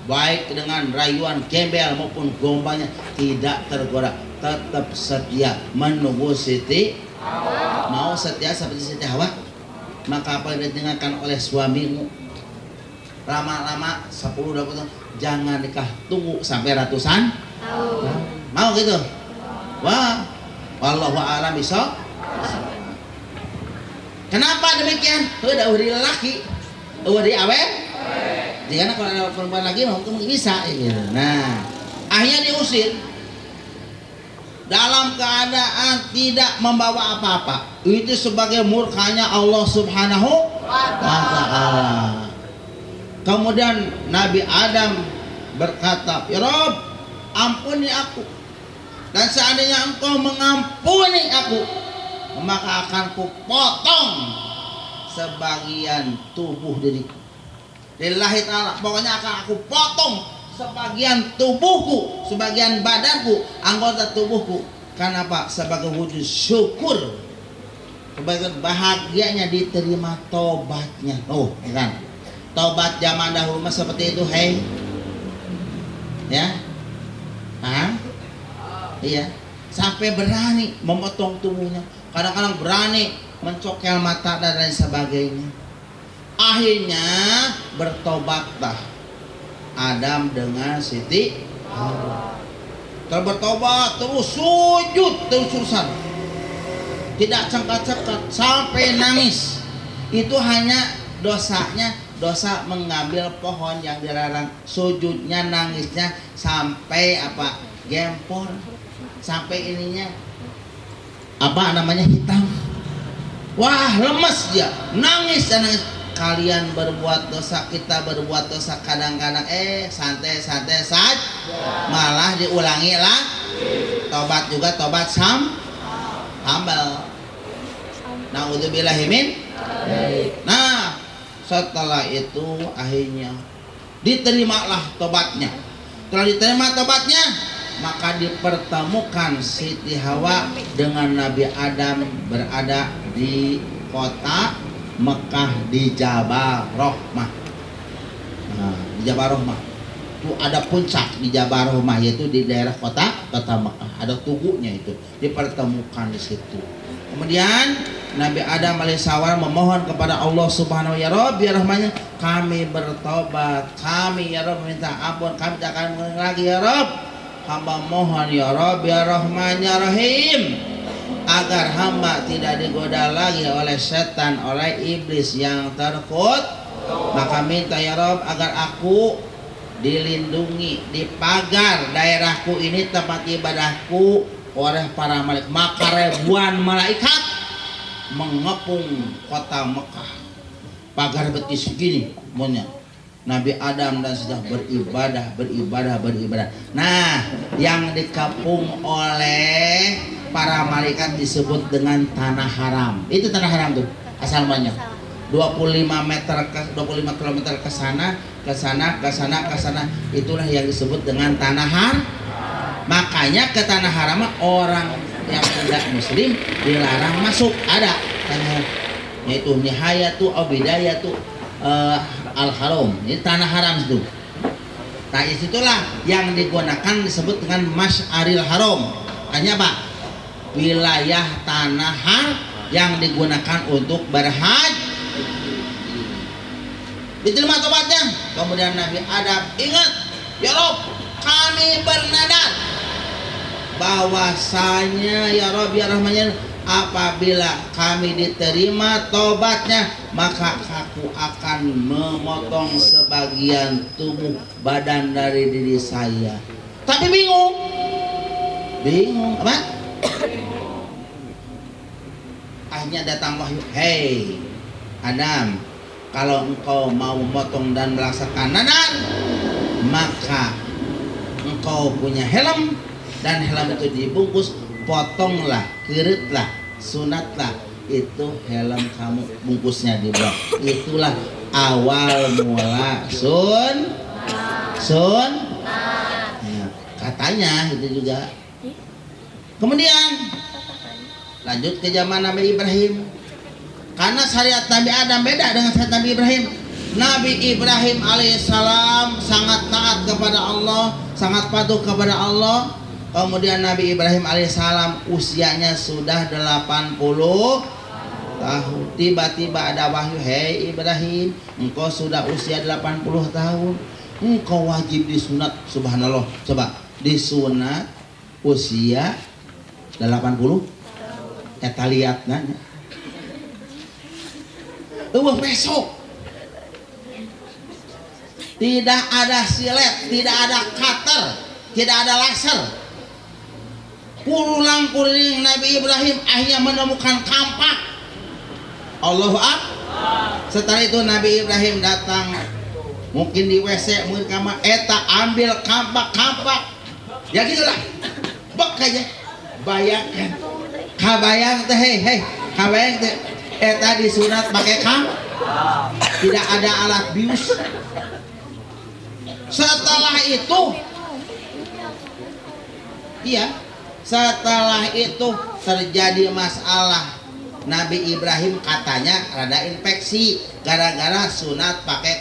baik dengan rayuan gembel maupun gombalnya, tidak tergoda, tetap setia menunggu Siti Hawa. Mau setia seperti Siti Hawa, maka apa yang didengarkan oleh suamimu lama-lama 10-20 tahun, jangan nikah, tunggu sampai ratusan tahun. Mau gitu? Wah, wallahu a'lam bishawab. Kenapa demikian? Udah laki, udah awet. Jika kalau ada perempuan lagi mau bisa gitu. Nah, akhirnya diusir dalam keadaan tidak membawa apa-apa. Itu sebagai murkanya Allah Subhanahu wa ta'ala. Kemudian Nabi Adam berkata, "Ya Rabb, ampuni aku. Dan seandainya engkau mengampuni aku, maka akan kupotong sebagian tubuh diriku. Lillahi ta'ala, pokoknya akan aku potong sebagian tubuhku, sebagian badanku, anggota tubuhku. Kenapa? Sebagai wujud syukur, sebagai bahagianya diterima tobatnya." Oh, kan? Tobat zaman dahulu mah seperti itu, hei. Ya. Paham? Iya. Sampai berani memotong tubuhnya. Kadang-kadang berani mencokel mata dan lain sebagainya. Akhirnya bertobatlah Adam dengan Siti Hawa. Bertobat terus sujud terus-terusan, tidak cengkat-cengkat sampai nangis. Itu hanya dosanya, dosa mengambil pohon yang dilarang. Sujudnya, nangisnya sampai apa? Gempor, sampai ininya apa namanya, hitam. Wah, lemes dia, nangis dan nangis. Kalian berbuat dosa, kita berbuat dosa kadang-kadang santai-santai saja, malah diulangi lah. Tobat juga, tobat sambal. Naudzubillahi min. Nah, setelah itu akhirnya diterimalah tobatnya. Setelah diterima tobatnya, maka dipertemukan Siti Hawa dengan Nabi Adam berada di kota Mekah di Jabal Rahmah. Nah, di Jabal Rahmah itu ada puncak di Jabal Rahmah, yaitu di daerah kota Mekah. Ada tugunya itu, dipertemukan di situ. Kemudian Nabi Adam alaihissalam memohon kepada Allah Subhanahu wa ta'ala, ya Rahmannya, kami bertobat, kami ya Rabb minta ampun, kami tak akan mengulangi lagi ya Rabb. Hamba mohon ya Rabb ya Rahman ya Rahim, agar hamba tidak digoda lagi oleh setan, oleh iblis yang terkutuk. Maka minta ya Rabb agar aku dilindungi, dipagar daerahku ini, tempat ibadahku, oleh para malaikat. Maka ribuan malaikat mengepung kota Mekah, pagar betis segini punya. Nabi Adam dan sudah beribadah. Nah, yang dikepung oleh para malaikat disebut dengan tanah haram. Itu tanah haram tuh asal namanya. 25 km ke sana. Itulah yang disebut dengan tanah haram. Maka hanya ke tanah haram orang yang tidak muslim dilarang masuk. Ada yaitu nihayatu au bidayatu al-haram, ini tanah haram itu. Nah disitulah yang digunakan disebut dengan Masy'aril Haram. Hanya apa? Wilayah tanah yang digunakan untuk berhaji. Diterima tobatnya. Kemudian Nabi Adam ingat, ya Rob, kami bernadar bahwasanya ya Rob ya Rahman, apabila kami diterima tobatnya, maka aku akan memotong sebagian tubuh badan dari diri saya. Tapi bingung apa? Akhirnya datang wahyu, hei Adam, kalau engkau mau memotong dan melaksanakan nadar, maka engkau punya helm, dan helm itu dibungkus, potonglah, kiritlah, sunatlah, itu helm kamu, bungkusnya dibuang. Itulah awal mula nah, katanya itu juga. Kemudian lanjut ke zaman Nabi Ibrahim, karena syariat Nabi Adam beda dengan syariat Nabi Ibrahim. Nabi Ibrahim alaihissalam sangat taat kepada Allah, sangat patuh kepada Allah. Kemudian Nabi Ibrahim alaihissalam usianya sudah 80 tahun. Tiba-tiba ada wahyu, hei Ibrahim, engkau sudah usia 80 tahun, engkau wajib disunat. Subhanallah, coba disunat usia 80. Eta lihat nanya besok tidak ada silet, tidak ada cutter, tidak ada laser. Pulang kuring Nabi Ibrahim akhirnya menemukan kampak. Allahu Akbar. Setelah itu Nabi Ibrahim datang, mungkin di WC, mungkin kamar, eta ambil kampak. Ya gitulah, bek aja. Bayangkan, kabayang teh, hei, kabayang teh, eta disunat pakai tidak ada alat bius. Setelah itu, setelah itu terjadi masalah. Nabi Ibrahim katanya rada infeksi gara-gara sunat pakai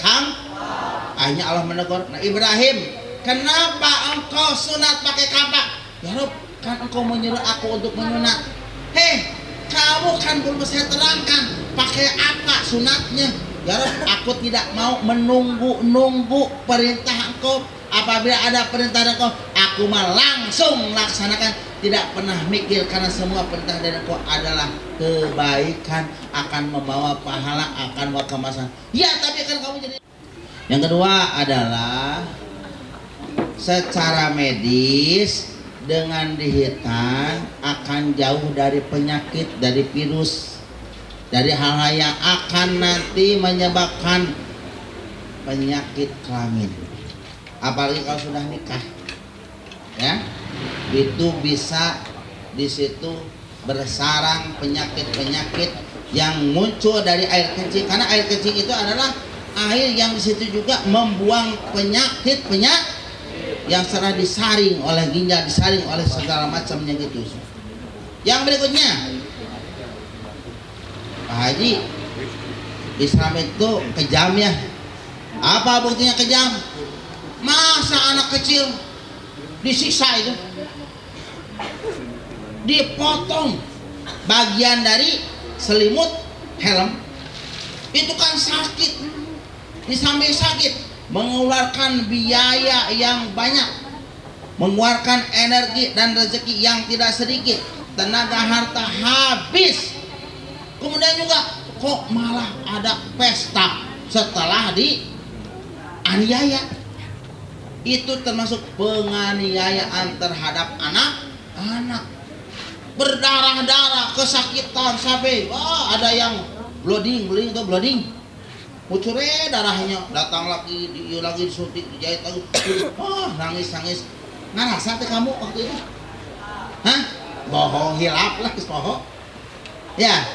Akhirnya Allah menegur, nah Ibrahim, kenapa engkau sunat pakai kampak? Ya Rob, kan engkau menyuruh aku untuk menyunat. Hei, kamu kan belum saya terangkan pakai apa sunatnya. Ya Rob, aku tidak mau menunggu perintah engkau. Apabila ada perintah dari engkau, aku mah langsung laksanakan, tidak pernah mikir, karena semua perintah dari engkau adalah kebaikan, akan membawa pahala, akan membawa kemasan. Ya, tapi kan kamu jadi. Yang kedua adalah secara medis, dengan dihitan akan jauh dari penyakit, dari virus, dari hal-hal yang akan nanti menyebabkan penyakit kelamin. Apalagi kalau sudah nikah, ya, itu bisa di situ bersarang penyakit-penyakit yang muncul dari air kencing, karena air kencing itu adalah air yang di situ juga membuang penyakit yang setelah disaring oleh ginjal, disaring oleh segala macamnya gitu. Yang berikutnya, Pak Haji, Islam itu kejam ya. Apa buktinya kejam? Masa anak kecil disiksa itu, dipotong bagian dari selimut helm, itu kan sakit. Di samping sakit, mengeluarkan biaya yang banyak, mengeluarkan energi dan rezeki yang tidak sedikit, tenaga harta habis. Kemudian juga kok malah ada pesta setelah dianiaya. Itu termasuk penganiayaan terhadap anak-anak, berdarah-darah, kesakitan sampai ada yang blooding, mucure darahnya, datang lagi, disuntik, dijahit lagi, nangis. Ngerasa teh kamu waktu itu? Hah? Bohong, hilap lah, bohong. Ya,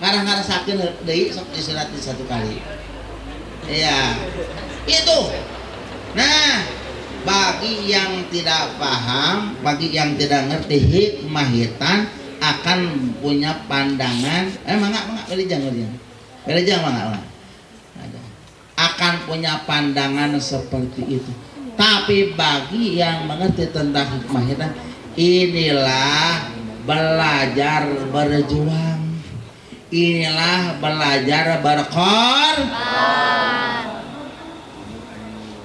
ngarasakeun deui sok disuratin satu kali. Iya, itu. Nah, bagi yang tidak paham, bagi yang tidak ngerti hikmah hitan akan punya pandangan mangga akan punya pandangan seperti itu. Tapi bagi yang mengerti tentang hikmah hitan, inilah belajar berjuang, inilah belajar berkorban,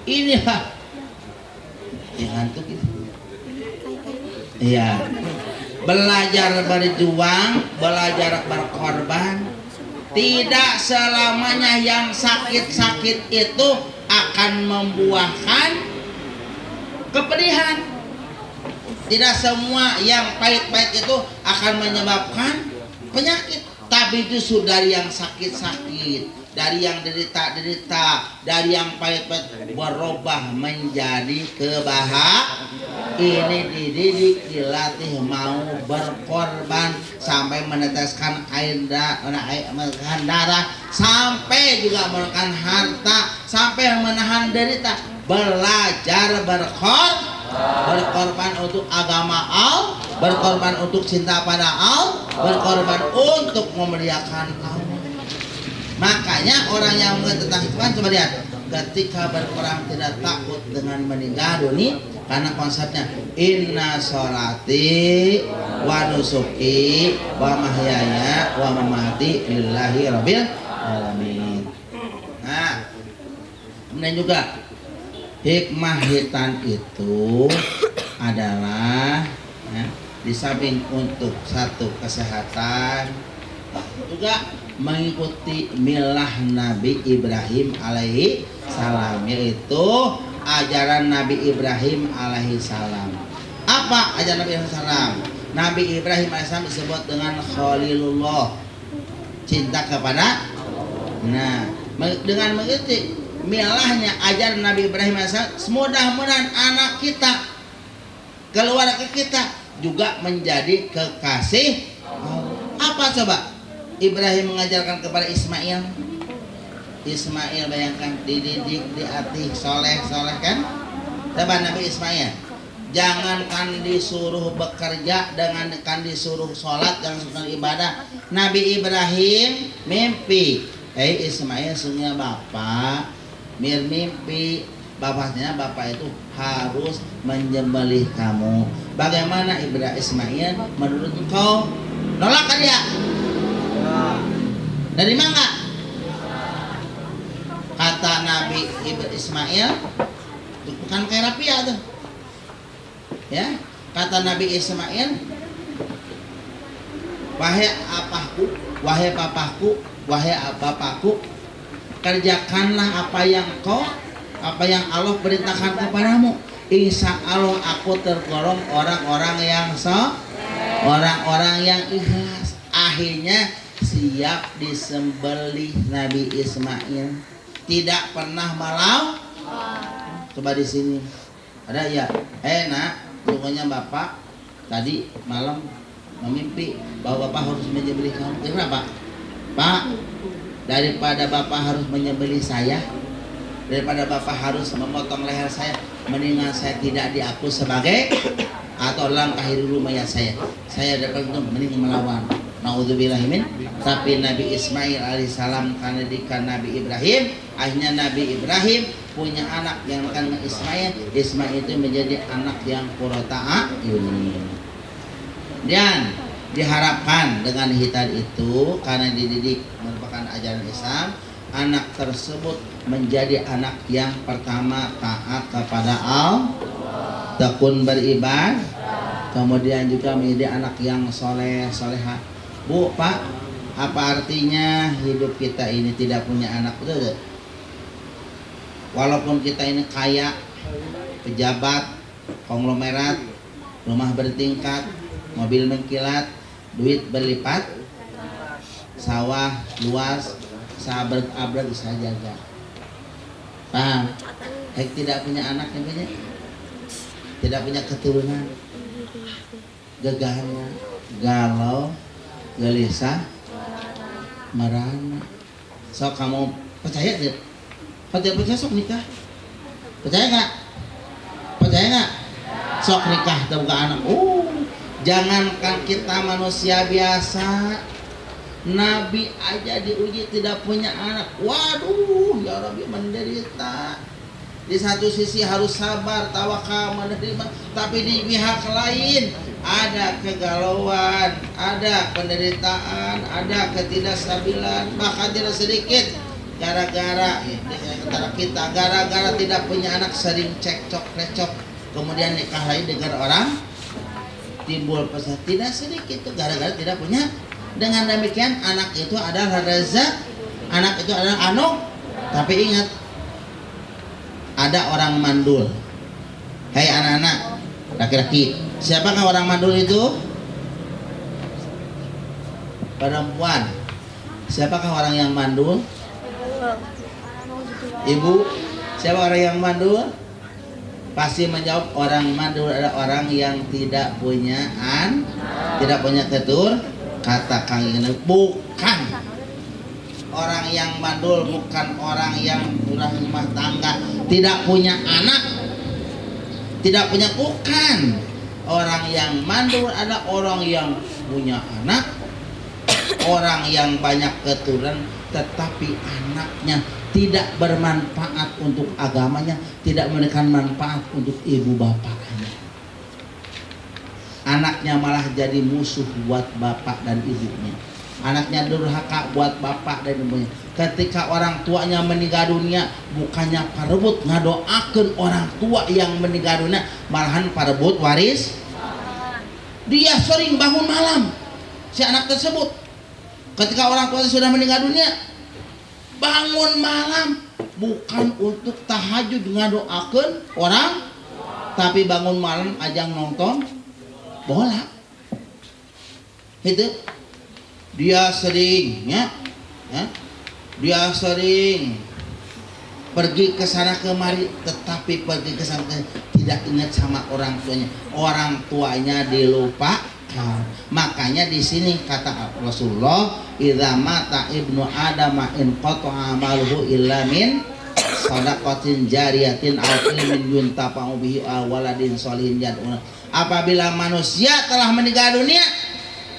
inilah yang ngantuk itu. Iya, belajar berjuang, belajar berkorban. Tidak selamanya yang sakit-sakit itu akan membuahkan kepedihan. Tidak semua yang pahit-pahit itu akan menyebabkan penyakit. Tapi justru dari yang sakit-sakit, dari yang derita-derita, dari yang pahit-pahit berubah menjadi kebahagiaan. Ini dididik, dilatih mau berkorban sampai meneteskan air darah, sampai juga menekan harta, sampai menahan derita. Belajar berkorban untuk agama Allah, berkorban untuk cinta pada Allah, berkorban untuk memuliakan Allah. Makanya orang yang mengerti tentang hikmah, coba lihat, ketika berperang tidak takut dengan meninggal dunia, karena konsepnya inna sholati wa nusuki wa mahyaya wa mamati lillahi rabbil alamin. Nah, kemudian juga hikmah hitan itu adalah di samping untuk satu kesehatan, juga mengikuti milah Nabi Ibrahim alaihi salam, yaitu ajaran Nabi Ibrahim alaihi salam. Apa ajaran Nabi alaihi salam? Nabi Ibrahim alaihi salam disebut dengan Khalilullah, cinta kepada. Nah, dengan mengikuti milahnya ajaran Nabi Ibrahim alaihi salam, mudah-mudahan anak kita, keluarga kita juga menjadi kekasih Allah. Apa coba? Ibrahim mengajarkan kepada Ismail. Ismail bayangkan dididik, dilatih, soleh kan? Coba Nabi Ismail, jangankan disuruh bekerja, jangankan disuruh sholat, jangan disuruh ibadah. Nabi Ibrahim mimpi, Ismail sungguh bapak, mimpi bapaknya, bapak itu harus menyembelih kamu. Bagaimana Ibrahim Ismail menurut engkau? Nolak kan dia? Dari mana? Kata Nabi Ismail, bukan kayak rapia tuh. Ya, kata Nabi Ismail, wahai apahku, wahai papaku, wahai bapakku, kerjakanlah apa yang Allah perintahkan kepadamu. Insya Allah aku tergolong orang-orang yang orang-orang yang ikhlas. Akhirnya siap disembelih Nabi Ismail, tidak pernah malau. Coba di sini ada ya, nak, pokoknya bapak tadi malam memimpi bahwa bapak harus menyembelih kamu. Kenapa Pak? Daripada bapak harus menyembelih saya, daripada bapak harus memotong leher saya, mendingan saya tidak diaku sebagai atau langkahi dulu mayat saya dapat untuk mending melawan. Naudzubillahimin. Tapi Nabi Ismail alaihissalam karena didikan Nabi Ibrahim, akhirnya Nabi Ibrahim punya anak yang akan Ismail. Ismail itu menjadi anak yang qurrata a'yun. Dan diharapkan dengan hitan itu, karena dididik merupakan ajaran Islam, anak tersebut menjadi anak yang pertama taat kepada Allah, tekun beribadah, kemudian juga menjadi anak yang soleh solehah. Bu, Pak, apa artinya hidup kita ini tidak punya anak? Betul? Walaupun kita ini kaya, pejabat, konglomerat, rumah bertingkat, mobil mengkilat, duit berlipat, sawah luas, sahabat-abrag bisa jaga. Paham? Tidak punya anak yang punya, tidak punya keturunan, gegahnya, galau, gelisah, merana. So kamu percaya tidak? Kalau tidak percaya sok nikah. Percaya nggak? percaya nggak? Sok nikah buka anak. Jangankan kita manusia biasa, Nabi aja diuji tidak punya anak. Waduh, ya Rabbi menderita. Di satu sisi harus sabar, tawakal, menerima, tapi di pihak lain ada kegalauan, ada penderitaan, ada ketidakstabilan, bahkan tidak sedikit gara-gara antara kita, gara-gara tidak punya anak sering cekcok-recok, kemudian nikah lagi dengan orang, timbul pesan tidak sedikit itu gara-gara tidak punya. Dengan demikian anak itu adalah rezeki, anak itu adalah anugerah. Tapi ingat, ada orang mandul. Hei anak-anak, laki-laki, siapakah orang mandul itu? Perempuan. Siapakah orang yang mandul? Ibu. Siapa orang yang mandul? Pasti menjawab orang mandul adalah orang yang tidak punya tidak punya ketur. Kata Kang ini bukan. Orang yang mandul bukan orang yang rumah tangga, tidak punya anak, tidak punya, bukan. Orang yang mandul adalah orang yang punya anak, orang yang banyak keturunan, tetapi anaknya tidak bermanfaat untuk agamanya, tidak memberikan manfaat untuk ibu bapaknya. Anaknya malah jadi musuh buat bapak dan ibunya. Anaknya durhaka buat bapak dan ibunya. Ketika orang tuanya meninggal dunia, bukannya parebut ngadoakeun orang tua yang meninggal dunia, malahan parebut waris. Dia sering bangun malam, si anak tersebut. Ketika orang tua sudah meninggal dunia, bangun malam bukan untuk tahajud ngadoakeun orang, tapi bangun malam ajang nonton bola. Itu dia sering dia sering pergi ke sana kemari, tetapi pergi ke sana tidak ingat sama orang tuanya. Orang tuanya dilupakan. Makanya di sini kata Rasulullah, idza mata ibnu adam in qata'a amaluhu illa min shadaqatin jariyatin aw ilmin yuntafa'u bihi aw waladin sholihin yad'u. Apabila manusia telah meninggal dunia,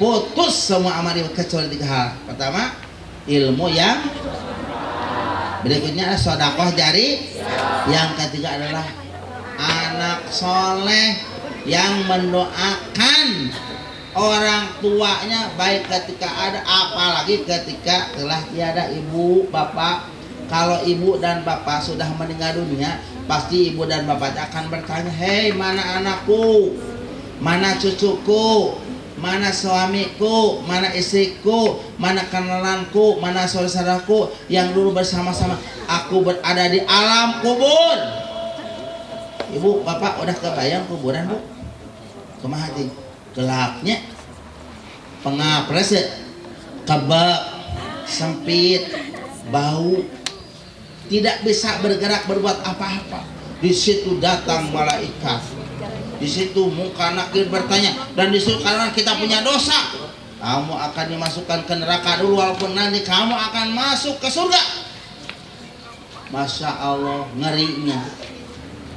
putus semua amal kecuali 3 hal. Pertama, ilmu yang, berikutnya adalah sedekah jari, yang ketiga adalah anak soleh yang mendoakan orang tuanya baik ketika ada, apalagi ketika telah tiada ibu bapak. Kalau ibu dan bapak sudah meninggal dunia, pasti ibu dan bapak akan bertanya, hei mana anakku, mana cucuku, mana suamiku, mana istriku, mana kenalanku, mana saudaraku yang dulu bersama-sama aku berada di alam kubur. Ibu, bapak udah kebayang kuburan, Bu? Kumaha ting? Gelapnya, pengapres, kebab, sempit, bau, tidak bisa bergerak berbuat apa-apa. Di situ datang malaikat. Di situ muka nakir bertanya, dan di situ karena kita punya dosa, kamu akan dimasukkan ke neraka dulu, walaupun nanti kamu akan masuk ke surga. Masya Allah, ngerinya.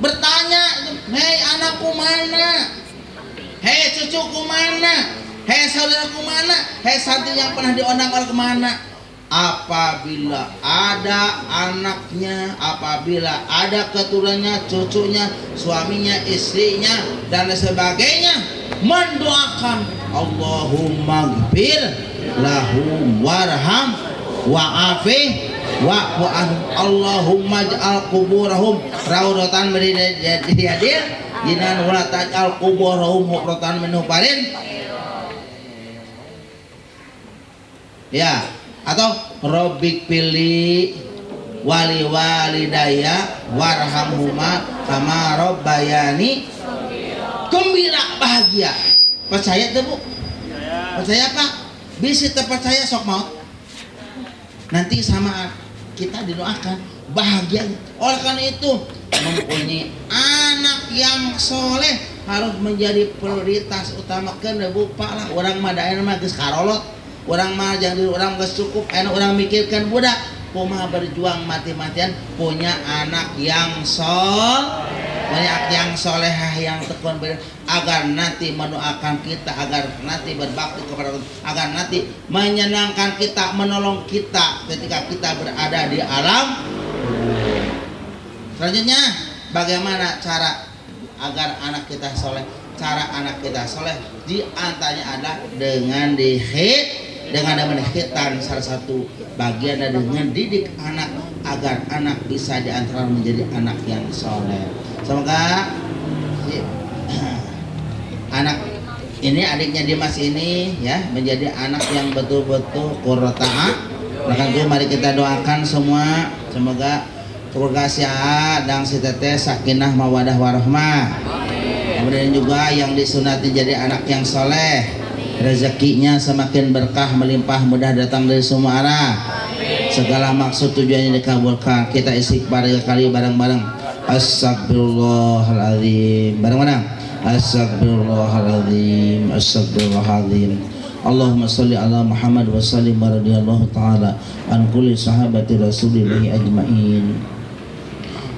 Bertanya, hei anakku mana? Hei cucuku mana? Hei saudaraku mana? Hei santri yang pernah diundang oleh kemana? Apabila ada anaknya, apabila ada keturunannya, cucunya, suaminya, istrinya, dan sebagainya, mendoakan Allahumma gfir lahum warham wa'afih wa'fu anhum Allahumma ja'al kuburahum raudatan min riyadil jinan wa taj'al kuburahum hufratan min hufarin. Ya, atau Robbik pilih wali walidaya warhamhuma kama robbayani gembira bahagia. Percaya tuh Bu? Percaya Pak? Bisa terpercaya sok maut. Nanti sama kita didoakan bahagia. Oleh karena itu mempunyai anak yang soleh harus menjadi prioritas utama. Kan Bu Pak lah orang madain mah geus karolot. Orang mah jangan orang gak cukup, enak orang mikirkan budak, kumaha berjuang mati-matian punya anak yang soleh. banyak yang solehah yang tekun agar nanti mendoakan kita, agar nanti berbakti kepada Allah, agar nanti menyenangkan kita, menolong kita ketika kita berada di alam. Selanjutnya, bagaimana cara agar anak kita soleh? Cara anak kita soleh di antaranya adalah dengan hitan, salah satu bagian dengan didik anak agar anak bisa diantara menjadi anak yang soleh. Semoga anak ini, adiknya Dimas ini ya, menjadi anak yang betul-betul qurrata. Maka itu mari kita doakan semua, semoga keluarga si A dan si Teteh sakinah mawadah warahmah. Kemudian juga yang disunati jadi anak yang soleh, rezekinya semakin berkah melimpah mudah datang dari semua arah. Segala maksud tujuannya dikabulkan. Kita istighfar kali bareng-bareng. Astagfirullahaladzim. Bareng-bareng. Astagfirullahaladzim. Astagfirullahaladzim. Allahumma salli ala Muhammad wa sallim wa radiyallahu ta'ala an kulli sahabati rasulillahi ajma'in.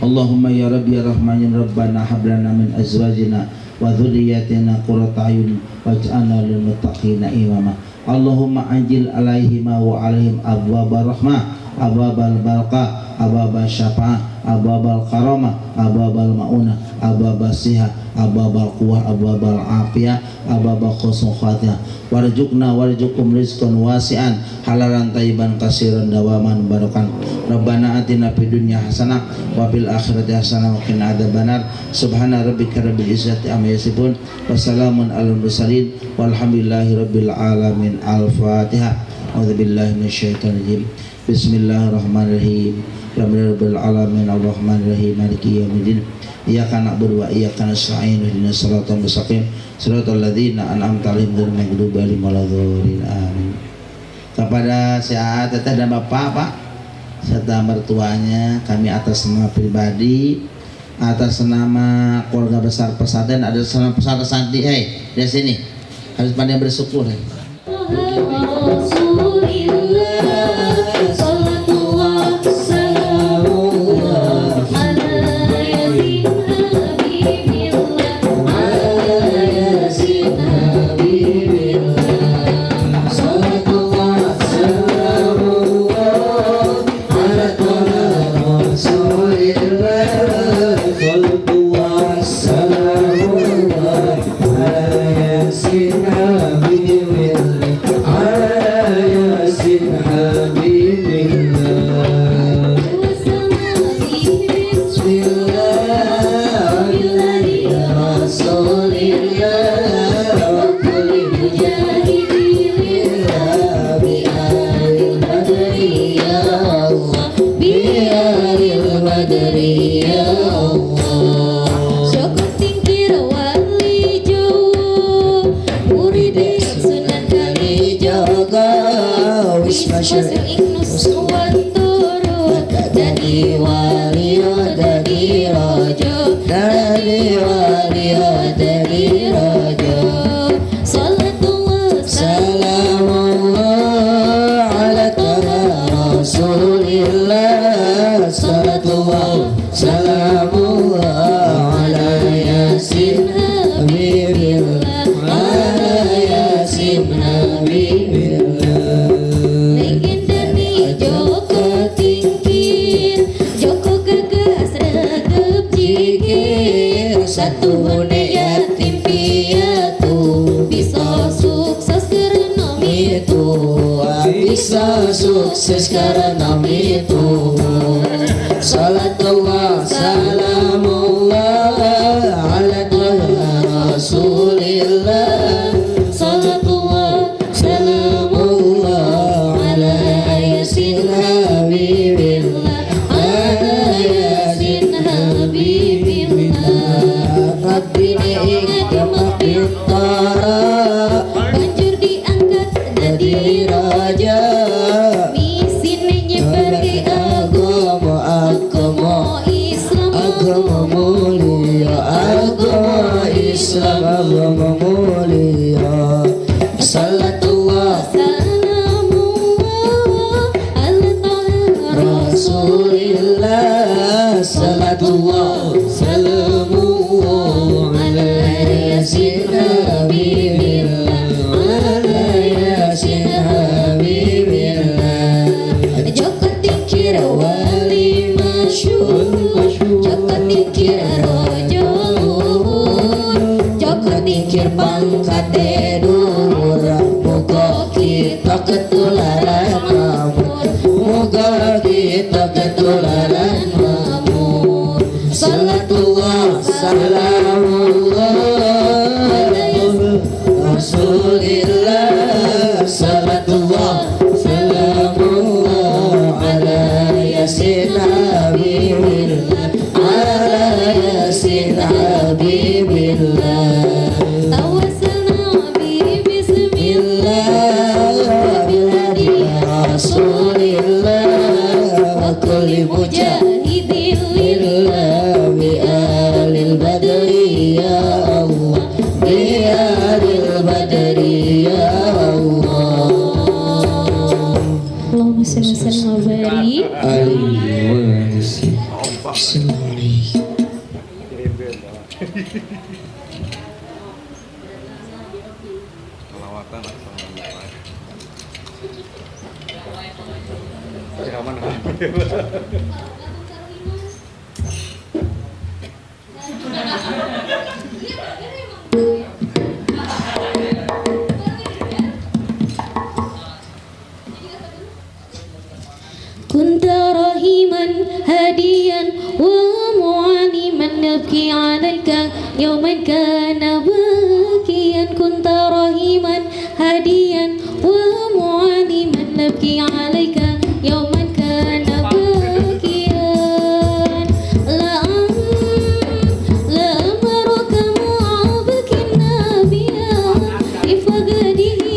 Allahumma ya Rabbi ya Rahman ya Rabbana hablana min azwajina wa dhurriyyatina qurrata a'yun waj'alna lil muttaqina imama. Allahumma ajil alaihima wa alaihim abwaba rahmah, abwabal barakah, abwabal syafa'ah, abwabal karamah, abwabal maunah, abwabal sihah, abwabal quwwah, abwabal afiyah, abwabal husnul khatimah. Warzuqna warzuqum rizqan wasi'an halalan thayyiban katsiran dawaman barakan. Rabbana atina fid dunya hasanah wa fil akhirati hasanah wa qina adzabannar. Subhana rabbika rabbil izzati amma yasifun wa salamun alal mursalin walhamdulillahi rabbil alamin. Al-Fatihah. A'udzubillahi minasyaitonir rajim. Bismillahirrahmanirrahim. Rabbil alamin arrahmanirrahim maliki yaumiddin. Iyyaka na'budu wa iyyaka nasta'in ihdinas siratal mustaqim siratal ladzina an'amta 'alaihim ghairil maghdubi 'alaihim waladdallin. Amin. Kepada si A, Teteh dan Bapak, Pak, serta mertuanya, kami atas nama pribadi, atas nama keluarga besar pesantren, ada nama pesantren Santi, dari sini harus pandai bersyukur. Sukses karena itu. Salatullah salamullah ala Rasulillah. Salatullah salamullah ala yasin habibillah, ala yasin habibillah. Rabbini ikramah bittara, banjur diangkat jadi raja. Agama mulia. Salatullah salamullah ala Rasulillah. Salatullah salamullah khusyuk Joko tingkir rojo luhur Joko tingkir pangkate dhuwur Muga kita ketularan makmur Muga kita ketularan makmur Salatullah salamullah Rasulillah Salatullah salamullah Ala yasin habibillah Ala yasin habibillah Tawassalna bi bismillah Bilhadi Rasulillah Wa kulli mujahidin lillah Bi alil badri ya Allah Bi alil badri ya Allah Allahumma salli wa sallim wa barik. Kunta rahiman hadiyan wa mu'aliman nabki alaika yawman kana bakiyan Kunta rahiman hadiyan wa mu'aliman nabki alaika yawman kana bakiyan la amaruka mu'abakin nabiya ifagadihi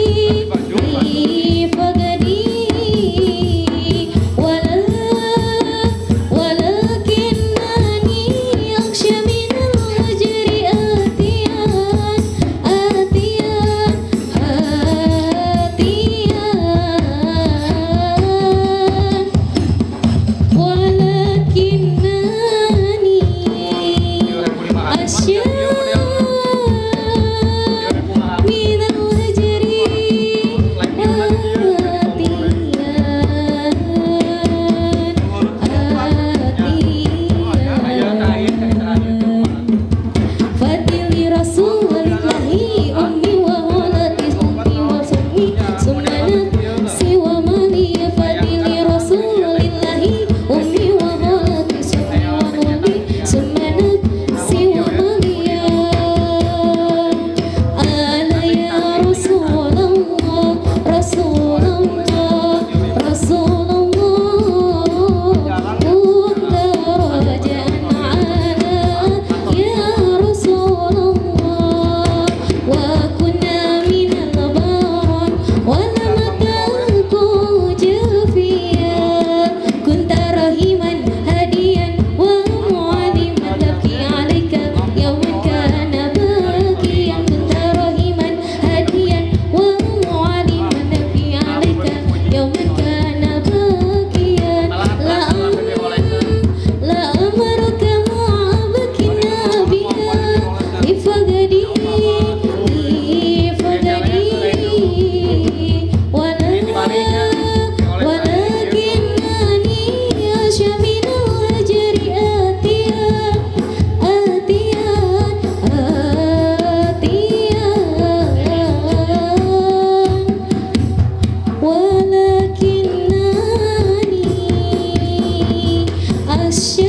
Asya